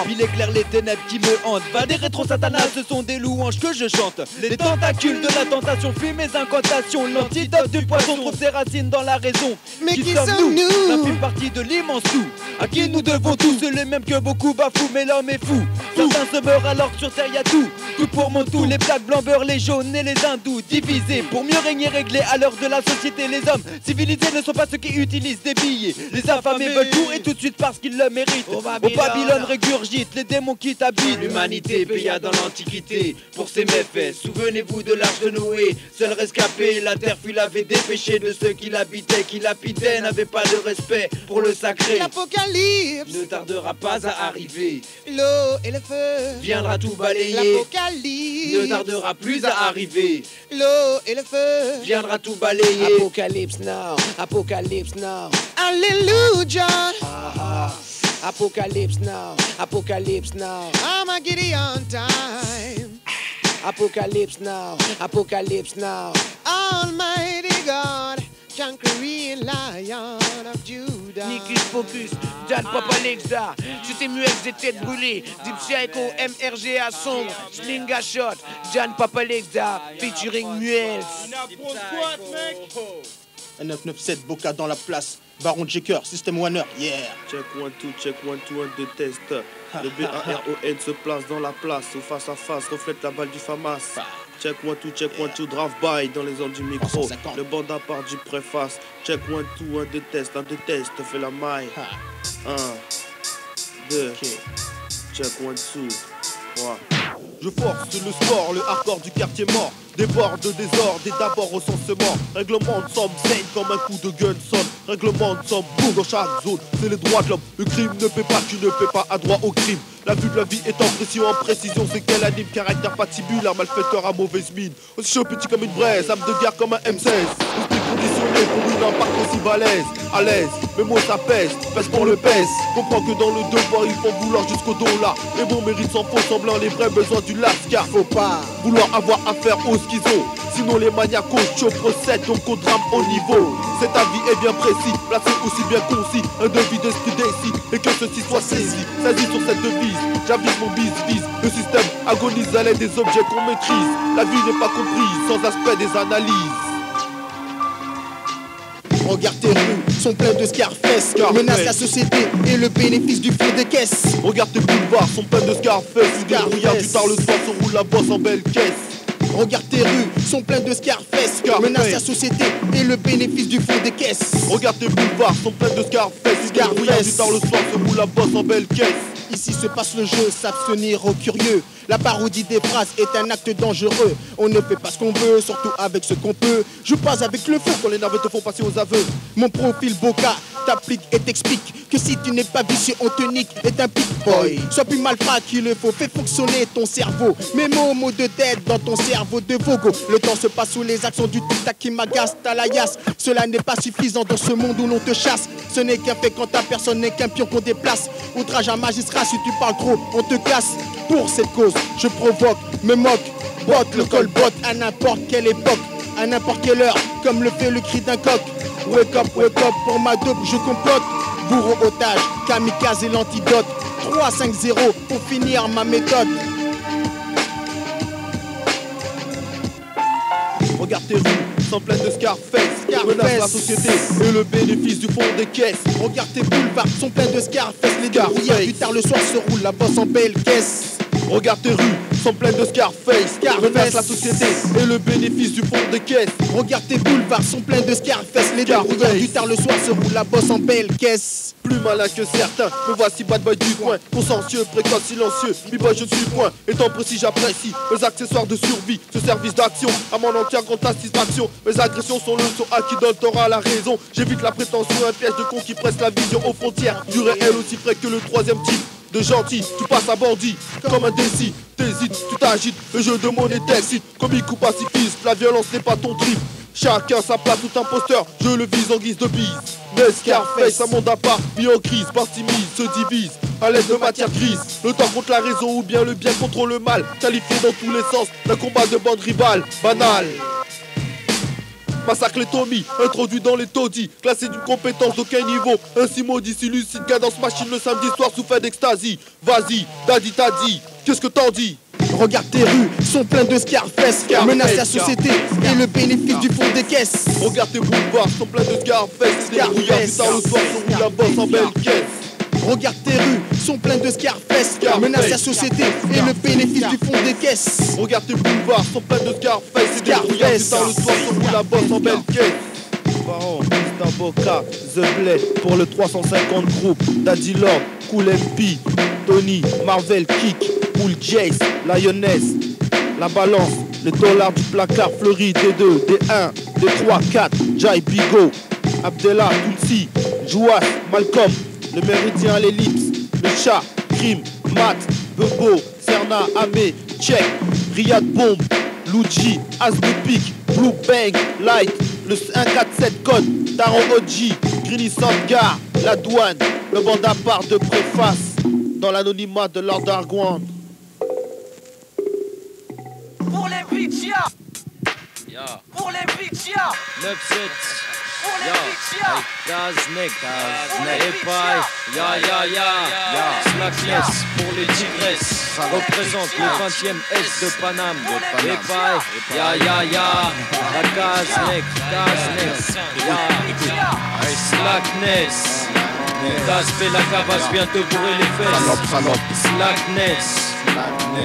Il éclaire les ténèbres qui me hantent. Des rétro-satanas, ce sont des louanges que je chante. Les tentacules de la tentation fuient mes incantations. L'antidote du poisson trouve ses racines dans la raison. Mais qui sommes-nous? L'infime partie de l'immense tout. À qui nous devons tous, les mêmes que beaucoup bafouent. Mais l'homme est fou. Certains se meurent alors que sur terre y a tout. Tout pour mon tout, les plaques blancs beurre, les jaunes et les hindous. Divisés pour mieux régner, régler à l'heure de la société. Les hommes civilisés ne sont pas ceux qui utilisent des billets. Les affamés veulent tout et tout de suite parce qu'ils le méritent. Au Babylone régurgite les démons qui t'habitent. L'humanité paya dans l'Antiquité pour ses méfaits. Souvenez-vous de l'Arche de Noé, seul rescapé. La terre fut lavée des péchés de ceux qui l'habitaient, n'avaient pas de respect pour le sacré. L'apocalypse ne tardera pas à arriver. L'eau et le feu viendra tout balayer. L'apocalypse Ne tardera plus à arriver. L'eau et le feu viendra tout balayer. Apocalypse now, apocalypse now. Alléluia. Apocalypse now, apocalypse now. I'm a Gideon time. Apocalypse now, apocalypse now. Almighty God, conquering Lion of Judah. Nicus Focus, Jan Papa Lexa. C'était Muex des têtes brûlées. Deep Psycho, MRGA sombre. Slinga Shot, Jan Papa Lexa. Featuring Muex. 997, Boca dans la place. Baron Jaker, System Warner, yeah. Check 1, 2, 1, 2 test. Le BARON se place dans la place, au face à face, reflète la balle du FAMAS. Check 1, 2, drive by dans les ondes du micro. Le banda part du préface. Check 1, 2 test, fais la maille. 1, 2, check 1, 2, 3. Je force le sport, le hardcore du quartier mort. Déborde de désordre et d'abord au recensement. Règlement de somme saigne comme un coup de gun sonne. Règlement de somme boum dans chaque zone. C'est les droits de l'homme. Le crime ne paie pas, tu ne paies pas à droit au crime. La vue de la vie est en précision, c'est qu'elle anime. Caractère patibulaire, malfaiteur à mauvaise mine. Aussi chaud petit comme une braise, âme de guerre comme un M16. Esprit conditionné pour une impact aussi balèze. À l'aise, mes mots ça pèse pour le pèse. Comprends que dans le devoir il faut vouloir jusqu'au dollar. Les bons mérites sans faux semblant, les vrais besoins du lascar. Faut pas vouloir avoir affaire aux schizo. Sinon les maniacos procèdent donc au drame au niveau. Cet avis est bien précis, placé aussi bien concis. Un devis d'esprit décis et que ceci soit saisi. Saisi sur cette devise, j'avise mon bis-vis. Le système agonise à l'aide des objets qu'on maîtrise. La vie n'est pas comprise sans aspect des analyses. Regarde tes rues, sont pleines de Scarface. Menace la société et le bénéfice du fond des caisses. Regarde tes boulevards, sont pleins de Scarface. Des brouillards du tard le soir se roule la bosse en belle caisse. Regarde tes rues, sont pleines de Scarface. Menace la société et le bénéfice du fond des caisses. Regarde tes boulevards, sont pleins de Scarface. Des brouillards du tard le soir se roule la bosse en belle caisse. Ici se passe le jeu, s'abstenir aux curieux. La parodie des phrases est un acte dangereux. On ne fait pas ce qu'on veut, surtout avec ce qu'on peut. Je passe avec le feu quand les nerfs te font passer aux aveux. Mon profil Boca t'applique et t'explique que si tu n'es pas vicieux, on te nique, est un pick boy. Sois plus malfrat qu'il le faut, fais fonctionner ton cerveau. Mes mots de tête dans ton cerveau de Vogo. Le temps se passe sous les accents du tic-tac qui m'agace, t'as la yasse. Cela n'est pas suffisant dans ce monde où l'on te chasse. Ce n'est qu'un fait quand ta personne n'est qu'un pion qu'on déplace. Outrage à magistrat, si tu parles trop, on te casse. Pour cette cause, je provoque, me moque, botte le col-botte à n'importe quelle époque, à n'importe quelle heure, comme le fait le cri d'un coq. Wake up, pour ma dope, je complote. Bourreau otage, kamikaze et l'antidote. 3-5-0 pour finir ma méthode. Regarde tes rues, sont pleines de Scarface. Menace la société et le bénéfice du fond des caisses. Regarde tes boulevards, sont pleins de Scarface. Les débrouillards du tard le soir se roulent la bosse en belle caisse. Regarde tes rues, sont pleines de Scarface. Menace la société et le bénéfice du fond des caisses. Regarde tes boulevards, sont pleins de Scarface. Les débrouillards du tard le soir se roulent la bosse en belle caisse. Plus malin que certains, me voici bad boy du coin. Consciencieux, précoce, silencieux, mi-boy je suis point. Étant précis j'apprécie mes accessoires de survie. Ce service d'action, à mon entière grande satisfaction. Mes agressions sont le son à qui donne t'auras la raison. J'évite la prétention, un piège de con qui presse la vision aux frontières. Du réel aussi frais que le troisième type. De gentil, tu passes à bandit, comme un décis. T'hésites, tu t'agites, le jeu de mon t'excite. Comique ou pacifiste, la violence n'est pas ton trip. Chacun sa place, tout imposteur, je le vise en guise de bise. Mais Scarface, un monde à part, mis en crise, partie mise, se divise à l'aide de matière grise. Le temps contre la raison ou bien le bien contre le mal. Qualifié dans tous les sens, d'un combat de bande rivale, banal. Massacre les Tommy, introduit dans les taudis, classé d'une compétence d'aucun niveau. Ainsi maudit, si lucide, cadence machine le samedi soir sous fait d'extasie. Vas-y, daddy t'as dit, qu'est-ce que t'en dis? Regarde tes rues, sont pleines de Scarface. Menace la société et le bénéfice du fond des caisses. Regarde tes boulevards, sont pleins de Scarface. Les brouillards du tard le soir se roulent la bosse en belle caisse. Regarde tes rues, sont pleines de Scarface. Menace la société et le bénéfice du fond des caisses. Regarde tes boulevards, sont pleins de Scarface. Les brouillards du tard le soir se roulent la bosse en belle caisse. Baron, Mr. Boca, The Blade pour le 350 groupe. Daddy Lord, Cool MP, Tony, Marvel, Kick, Cool Jace, Lioness, La Balance, les dollars du placard fleuri, D2, D1, D3, 4, Jai, Bigo, Abdella, Tulsi, Jouas, Malcolm, le méridien à l'ellipse, le chat, Crime, Matt, Bebo, Serna, Amé, Check, Riyad Bomb, Luigi, Asboupic, Blue Bang, Light, le 147 code, Taron OG, Greeny Sandgar, la douane, le bande à part de préface, dans l'anonymat de Lord Argouan. Pour les bitchias, pour les bitchias, 9-7. pour les bitchias, Gaznek, Epaille, Slackness pour les tigresses, ça représente le 20e S de Paname, Epaille, la Gaznek, Slackness, Taspé la cavasse vient te bourrer les fesses, Slackness.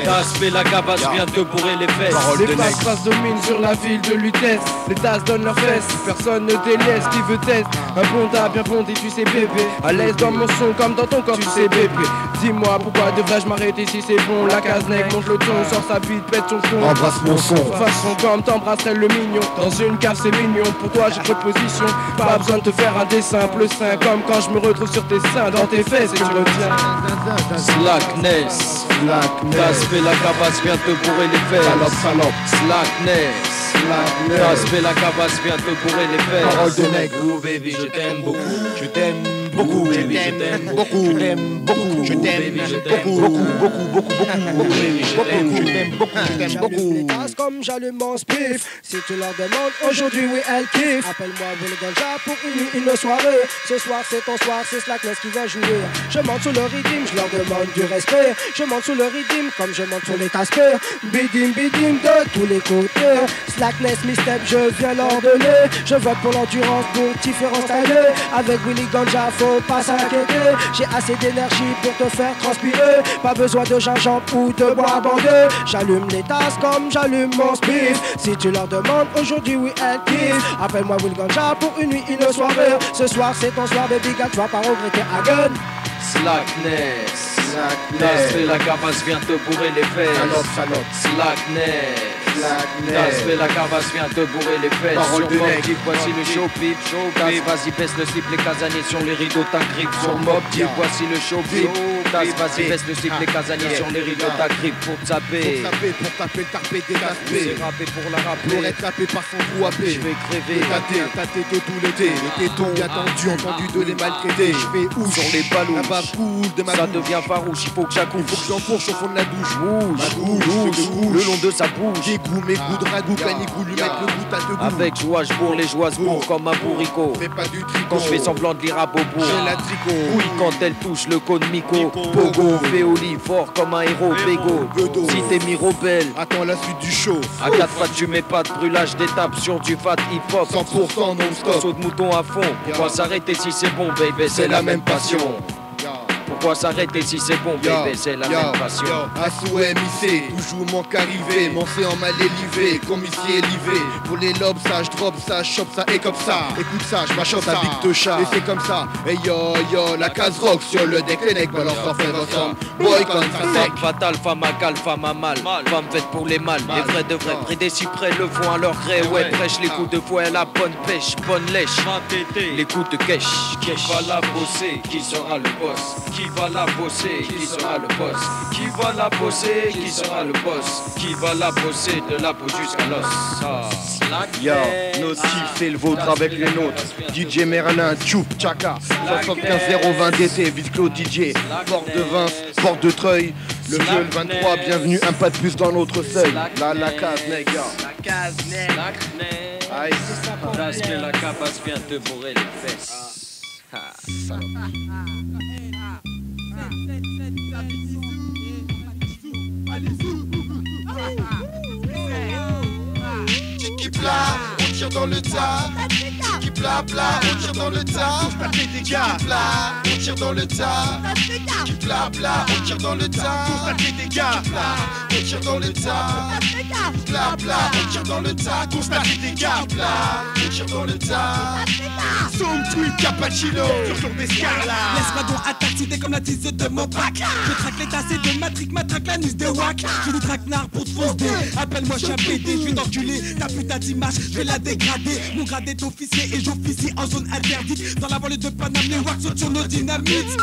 Taspé la cavasse vient te bourrer les fesses. Les passes dominent sur la ville de Lutèce. Les tasses donnent leurs fesses, personne ne délaisse. Qui veut test, un bonda bien bondé, tu sais bébé. À l'aise dans mon son comme dans ton corps, tu sais bébé. Dis-moi pourquoi devrais-je m'arrêter si c'est bon. La Gaznek monte le ton, sort sa bite, pète son son. Embrasse mon son. Façon comme t'embrasserais le mignon. Dans une cave c'est mignon, pour toi j'ai trop de position. Pas besoin de te faire un dessin, simple sein. Comme quand je me retrouve sur tes seins, dans tes fesses et tu me retiens. Slackness, Taspé la cavasse vient te bourrer les fesses. Slackness, Taspé la cavasse vient te bourrer les fesses. Parole de nègre. Oh baby je t'aime beaucoup, je t'aime beaucoup, baby je t'aime beaucoup, je t'aime beaucoup, je t'aime beaucoup, J'allume les tasses comme j'allume mon spiff. Si tu leur demandes aujourd'hui, oui, elle kiffe. Appelle-moi Will Ganja pour une soirée. Ce soir, c'est ton soir, c'est Slackness qui va jouer. Je monte sous le rythme, je leur demande du respect. Je monte sous le rythme comme je monte sur les taspés. Bidim, bidim de tous les côtés. Slackness, mi-step, je viens l'ordonner. Je vote pour l'endurance pour différents styles. Avec Willy Ganja, faut pas s'inquiéter. J'ai assez d'énergie pour te faire transpirer. Pas besoin de gingembre ou de bois bandé. J'allume les tasses comme j'allume mon spiff. Si tu leur demandes aujourd'hui, oui, elle kiffe. Appelle-moi Will Ganja pour une nuit, une soirée. Ce soir, c'est ton soir, baby girl, tu vas pas regretter again. Slackness, Taspé la cavasse vient te bourrer les fesses. Slackness, Taspé la cavasse vient te bourrer les fesses. Parole Sur de Mob nègre. Deep, voici le show pip. Vas-y baisse le slip, les casaniers sur les rideaux, ta grippe. Sur Mob Deep, voici le show pip. Vas-y baisse le slip, les casaniers sur les rideaux, ta grippe pour taper. Pour taper le tarpé, dégaspé. C'est rappé pour la rapper. Pour être tapé par son trou à paix. Je vais crever. Tâté de tout l'été. Les tétons bien tendus, entendu de les maltraiter. Je vais où Sur les ballons. La bave coule de ma Ça bouche. devient farouche, il faut que j'accouche. Faut que j'enfourche au fond de la douche. Bouge, Ma bouche, le long de sa bouche. Des goûts, mes goûts de ragoût, canicou, lui mettre le goût à deux goûts. Avec joie, je bourre les joies comme un bourricot. Fais pas du tricot. Quand je fais semblant de lire à bobo. J'ai la tricot. Oui, quand elle touche le code Miko. Pogo, Féoli, fort comme un héros, Bégo. Si t'es Mirobel, attends la suite du show. à 4 pattes, tu mets pas de brûlage d'étape sur du fat hip-hop. 100% non-stop. Saut de mouton à fond. Pourquoi s'arrêter si c'est bon, baby? C'est la même passion. Pourquoi s'arrêter si c'est bon, baby? C'est la même passion. À souhait missé, toujours manque arrivé. Mancé en mal élevé, comme ici élevé. Pour les lobes, ça je drop, ça je chope, ça et comme ça. Écoute ça, je m'achante ça big de chat. Et c'est comme ça. Et yo, la case rock sur le deck, les necks balance en fait ensemble. Boy, quand ça sec. Femme fatale, femme à cal, femme à mal. Femme faite pour les mâles. Les vrais de vrais, près des cyprès le font à leur gré. Ouais, prêche les coups de fouet, la bonne pêche, bonne lèche. Les coups de cash. Qui va la bosser? Qui sera le boss? Qui va la bosser? Qui sera le boss? Qui va la bosser? Qui sera le boss? Qui va la bosser de la peau jusqu'à l'os? Yo, notre kiff c'est le vôtre avec les nôtres. DJ Merlin, Tchoup, Tchaka 75 020 DT, Visclo DJ, Porte de Vince, Porte de Treuil. Le jeune 23, bienvenue, un pas de plus dans notre seuil. La case, nègre. La case, Aïe, parce que la capace vient te bourrer les fesses. Tiki plat, on tire dans le tas. Tiki plat, on tire dans le tas. Tiki plat, on tire dans le tas. Tiki plat, on tire dans le tas. Tiki plat, on tire dans le tas. Plat, on tire dans le tas. Constatez des gars, on tire dans le tas. Somme tweet, cappuccino, sur des scars là. Laisse-moi donc attaque, soudé comme la tise de mon pack. Je traque les tassés de matrique, matraque la nice de wack. Je le traquenard pour te foncer. Appelle-moi, je suis un PD, je vais t'enculer. Ta putain d'image, je vais la dégradé. Mon grade est officier et j'officie en zone interdite. Dans la vallée de Paname, les wax sont sur nos dynamites.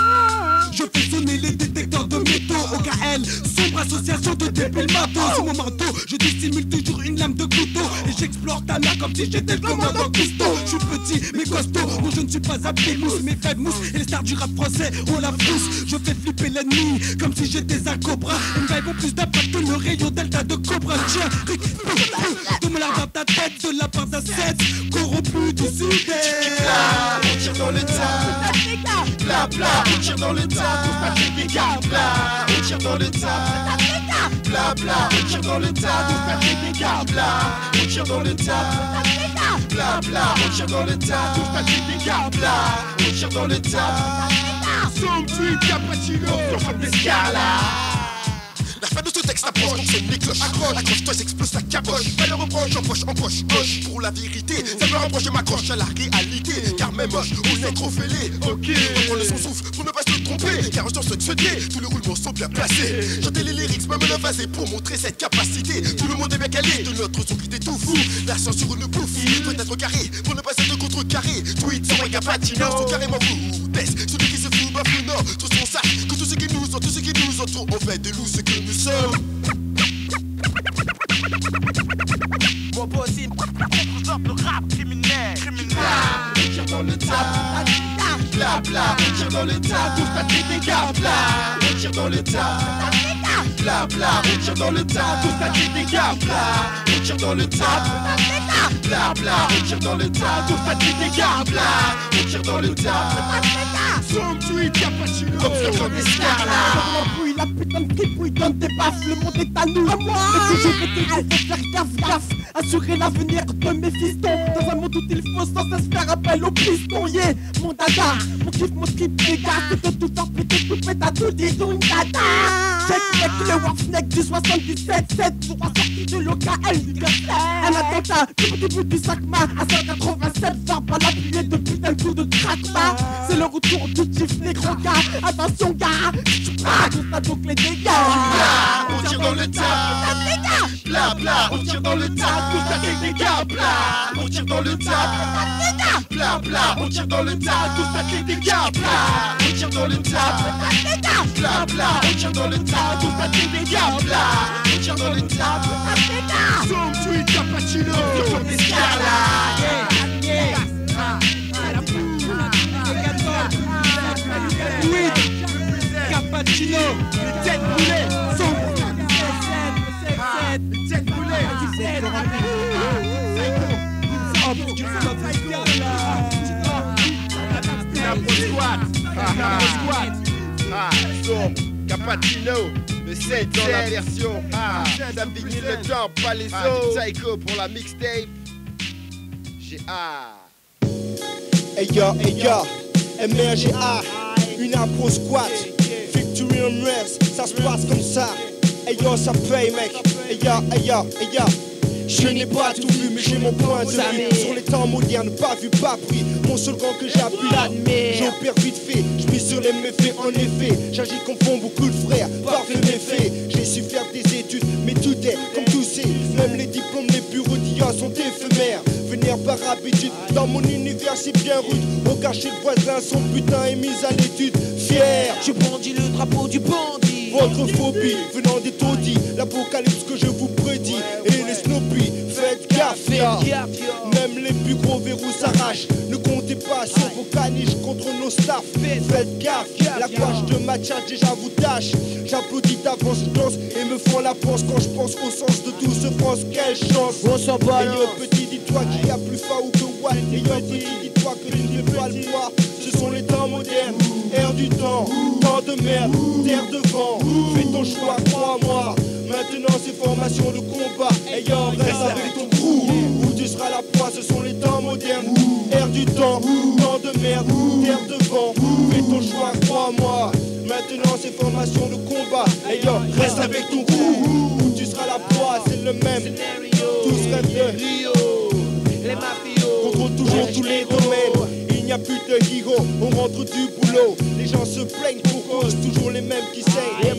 Je fais sonner les détecteurs de métaux. OKL, sombre association de débiles matos. Sous mon manteau, je dissimule toujours une lame de couteau. Et j'explore ta mère comme si j'étais le commandant Cousteau. Je suis petit mais costaud, non je ne suis pas un mousse. Mes faibles mousses et les stars du rap français ont la frousse. Je fais flipper l'ennemi comme si j'étais un cobra. Une vague vaut plus d'impact que le rayon delta de cobra. Tiens, tout me l'a dans ta tête de la part d'un 7 corrompu du sud-est. On tire dans le tas, bla bla, on tire dans le tas, tout pas des dégâts, bla, on tire dans le tas, bla bla, on tire dans le tas, tout pas des dégâts, bla, on tire dans le tas, bla bla, on tire dans le tas, tout pas des dégâts, bla, on tire dans le tas, Somme tweet, cappuccino, sur des scalas. La fin de ce texte approche, donc sonne les cloches. Accroche-toi, j'explose la caboche. Pas le reproche, en poche, hoche. Pour la vérité, ça me rapproche, je m'accroche à la réalité. Car même moche, au nègre fêlé. Ok, reprendre son souffle pour ne pas se tromper. Car je se tuer, tous les roulements sont bien placés. Chanter les lyrics, même le vaser pour montrer cette capacité. Tout le monde est bien calé, de notre son qui tout fou. L'accent sur une bouffe, peut être carré, pour ne pas être contrecarré. Tweet sans Capatino, sont carrément fou. Baisse, celui qui se fout, bafoue nord. Tout son sac, que tous ceux qui nous entourent, on fait de nous ce que nous sommes. Mon possible, représente le rap criminel. On tire dans le tas, bla bla, on tire dans le tas, tout pas des dégâts, bla, on tire dans le tas, bla bla, on tire dans le tas, tout pas des dégâts, bla, on tire dans le tas, bla bla, on tire dans le tas, tout pas des dégâts, bla, on tire dans le tas. Somme tweet, cappuccino, comme des scalas. La putain de tripouille donne des baffes, le monde est à nous. Et toujours faut faire gaffe. Assurer l'avenir de mes fistons. Dans un monde où il faut sans cesse faire appel aux pistons. Yeah, mon dada, mon kiff, mon trip, les gars. C'est de tout faire péter, tout pète à tout, disons une dada. Check le Warfneck du 77-7. Pour sortir de l'OKL du Gasset. Un attentat, du bout du Sacma à 187. Varbe à l'appuyer de putain de coup de tracma. C'est le retour du chief, les grands gars. Attention, gars, donc les dégâts. On tire dans le tas, bla bla, on tire dans le tas, tout ça des dégâts, bla, on tire dans le tas, bla bla, on tire dans le tas, tout ça des dégâts, bla, on tire dans le tas, bla bla, on tire dans le tas, tout ça des dégâts, bla, on tire dans le tas, Somme tweet, cappuccino, sur des scalas. Cappuccino, les têtes brûlées, sombre. Les têtes brûlées, Sombre, Cappuccino, le 7 dans la version. Ça finit le temps, pas les autres. Psycho pour la mixtape. Eya, MRGA, une impro squat. Victory on rest, ça se passe comme ça. Eyo, ça paye, mec. Eya. Je n'ai pas tout vu, mais j'ai mon point de vue. Sur les temps modernes, pas vu, pas pris. Mon seul grand que j'ai appris l'admettre. J'opère vite fait, je mise sur les méfaits. En effet, j'agis comme font beaucoup de frères. Parfait méfait, j'ai su faire des études, mais tout est comme tout c'est. Même les diplômes, les bureaux d'IA sont éphémères. Venir par habitude, dans mon univers c'est bien rude. Au cachet de voisin, son putain est mis à l'étude. Fier, je brandis le drapeau du bandit. Votre phobie venant des taudis, l'apocalypse que je vous prédis. Et les Snoopy, faites gaffe, même les plus gros verrous s'arrachent. Ne comptez pas sur vos caniches contre nos staffs. Faites gaffe, la gouache de ma tchatch déjà vous tâche. J'applaudis d'avance, je danse et me fends la panse quand je pense au sens de douce France. Quelle chance! On s'en bat. Petit, dis-toi qu'il y a plus fort que Watt. Petit, dis-toi que tu ne peux pas le voir. Ce sont les temps modernes, air du temps, temps de merde, terre de vent. Fais ton choix, crois-moi. Maintenant c'est formation de combat. Ayant reste avec ton crew. Où tu seras la proie, ce sont les temps modernes. Air du temps, temps de merde, terre de vent. Fais ton choix, crois-moi. Maintenant c'est formation de combat. Ayant reste avec ton crew. Où tu seras la proie, c'est le même. Tous rêvent de Rio. Les mafios contrôlent toujours tous les domaines. Il n'y a plus de héros, on rentre du boulot. Les gens se plaignent pour cause, toujours les mêmes qui saignent.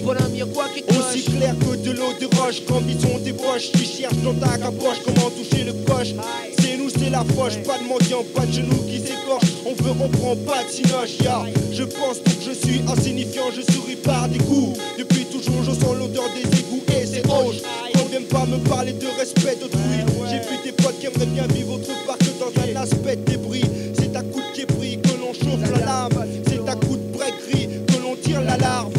Aussi clair que de l'eau de roche, quand ils sont des broches. Tu cherches dans ta capoche comment toucher le coche. C'est nous, c'est c'est la fauche, pas de mendiant, pas de genoux qui s'écorchent. On veut, on prend pas de cinoche, ya. Je pense donc je suis insignifiant, je souris par des coups. Depuis toujours, je sens l'odeur des égouts et c'est hoche. Qu'on vienne pas me parler de respect d'autrui. J'ai vu des potes qui aimeraient bien vivre autre part que dans un aspect de débris. C'est à coup de képris que l'on chauffe la lame. C'est à coup de break-gris que l'on tire l'alarme.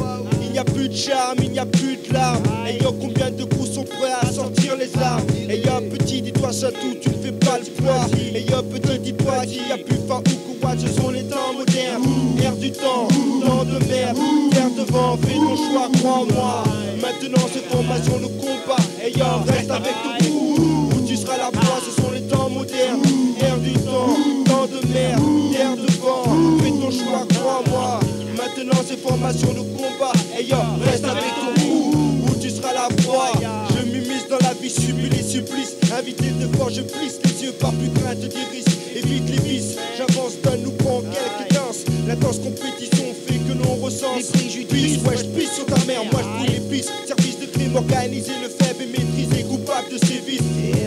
Il n'y a plus de charme, il n'y a plus de larmes. Et yo, combien de coups sont prêts à sortir les armes? Et yo, petit, dis-toi ça tout, tu ne fais pas le poids. Et yo, petit, dis-toi qu'il n'y a plus faim ou quoi, ce sont les temps modernes. Air du temps, temps de merde, terre devant, fais ton choix, crois-moi. Maintenant, c'est formation de combat. Et yo, reste avec ton coup, où tu seras la proie, ce sont les temps modernes. Air du temps, temps de merde, terre devant, fais ton choix, crois-moi. Maintenant c'est formation de combat. Et yo, reste avec ton coup, où tu seras la proie. Je m'immisce dans la vie, subis les supplices. Invité de fois, je plisse les yeux par plus crainte des risques. Évite les vices, j'avance, donne nous prends quelques danses. L'intense compétition fait que l'on ressent les préjudices. Ouais, je pisse sur ta mère, moi je brûle les pistes. Service de crime organisé, le faible et maîtrisé, coupable de ses vices.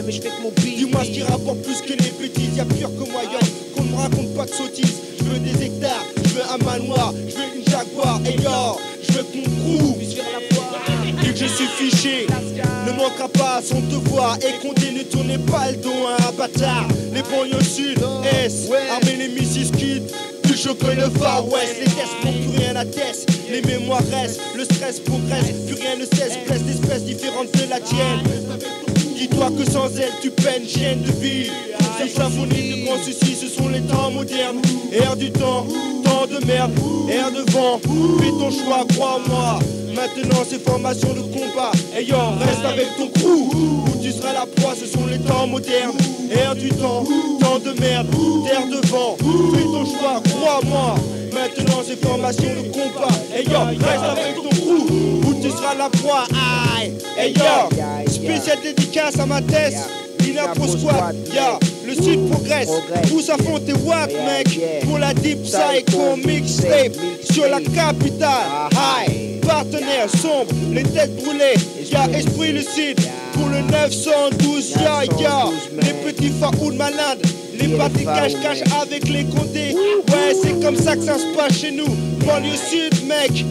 Mais je fais que mon beat. Dis-moi ce qui rapporte plus que les bêtises. Y'a pire que moi, yo, qu'on ne me raconte pas de sottises. Je veux des hectares, je veux un manoir, je veux une Jaguar, et yo, je veux qu'on crew. Vu que je suis fiché, ne manquera pas à son devoir. Et comptez, ne tournez pas le dos à un bâtard. Les banlieues sud, est, armez les Mrs. Kid. Plus chaud que le Far West, les tests n'ont plus rien à test. Les mémoires restent, le stress progresse. Plus rien ne cesse, blesse d'espèces différentes de la tienne. Dis-toi que sans elle tu peines, chienne de ville. Ces symphonies de grands soucis, ce sont les temps modernes. Air du temps, temps de merde, air de vent. Fais ton choix, crois-moi. Maintenant c'est formation de combat. Et yo, reste avec ton crew, où tu seras la proie, ce sont les temps modernes. Air du temps, temps de merde, terre de vent. Fais ton choix, crois-moi. Maintenant c'est formation de combat. Et yo, reste avec ton crew, où tu seras la proie. Aïe. Et yo, spécial dédicace à ma thèse. Lina Pro Squad, yeah, le sud progresse. Pousse à fond tes watts, mec. Pour la Deep Psycho mixtape sur la capitale. High, partenaire sombre, les têtes brûlées. Y'a esprit lucide pour le 912. Ya, ya, les petits faouls malades. Les parties cache-cache avec les condés. Ouais, c'est comme ça que ça se passe chez nous. Banlieue sud, mec.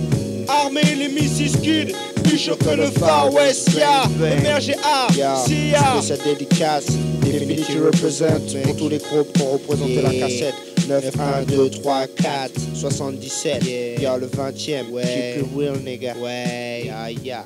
Armée, les Mrs. Kid. Plus chaud que le Far West, ya. MRGA, SIA. Spécial dédicace, Infinity Represent. Pour tous les groupes qui ont représenté la cassette. 9, 1, 2, 3, 4, 77. Y'a le 20ème. Keep it real, nigga. Ouais, ya.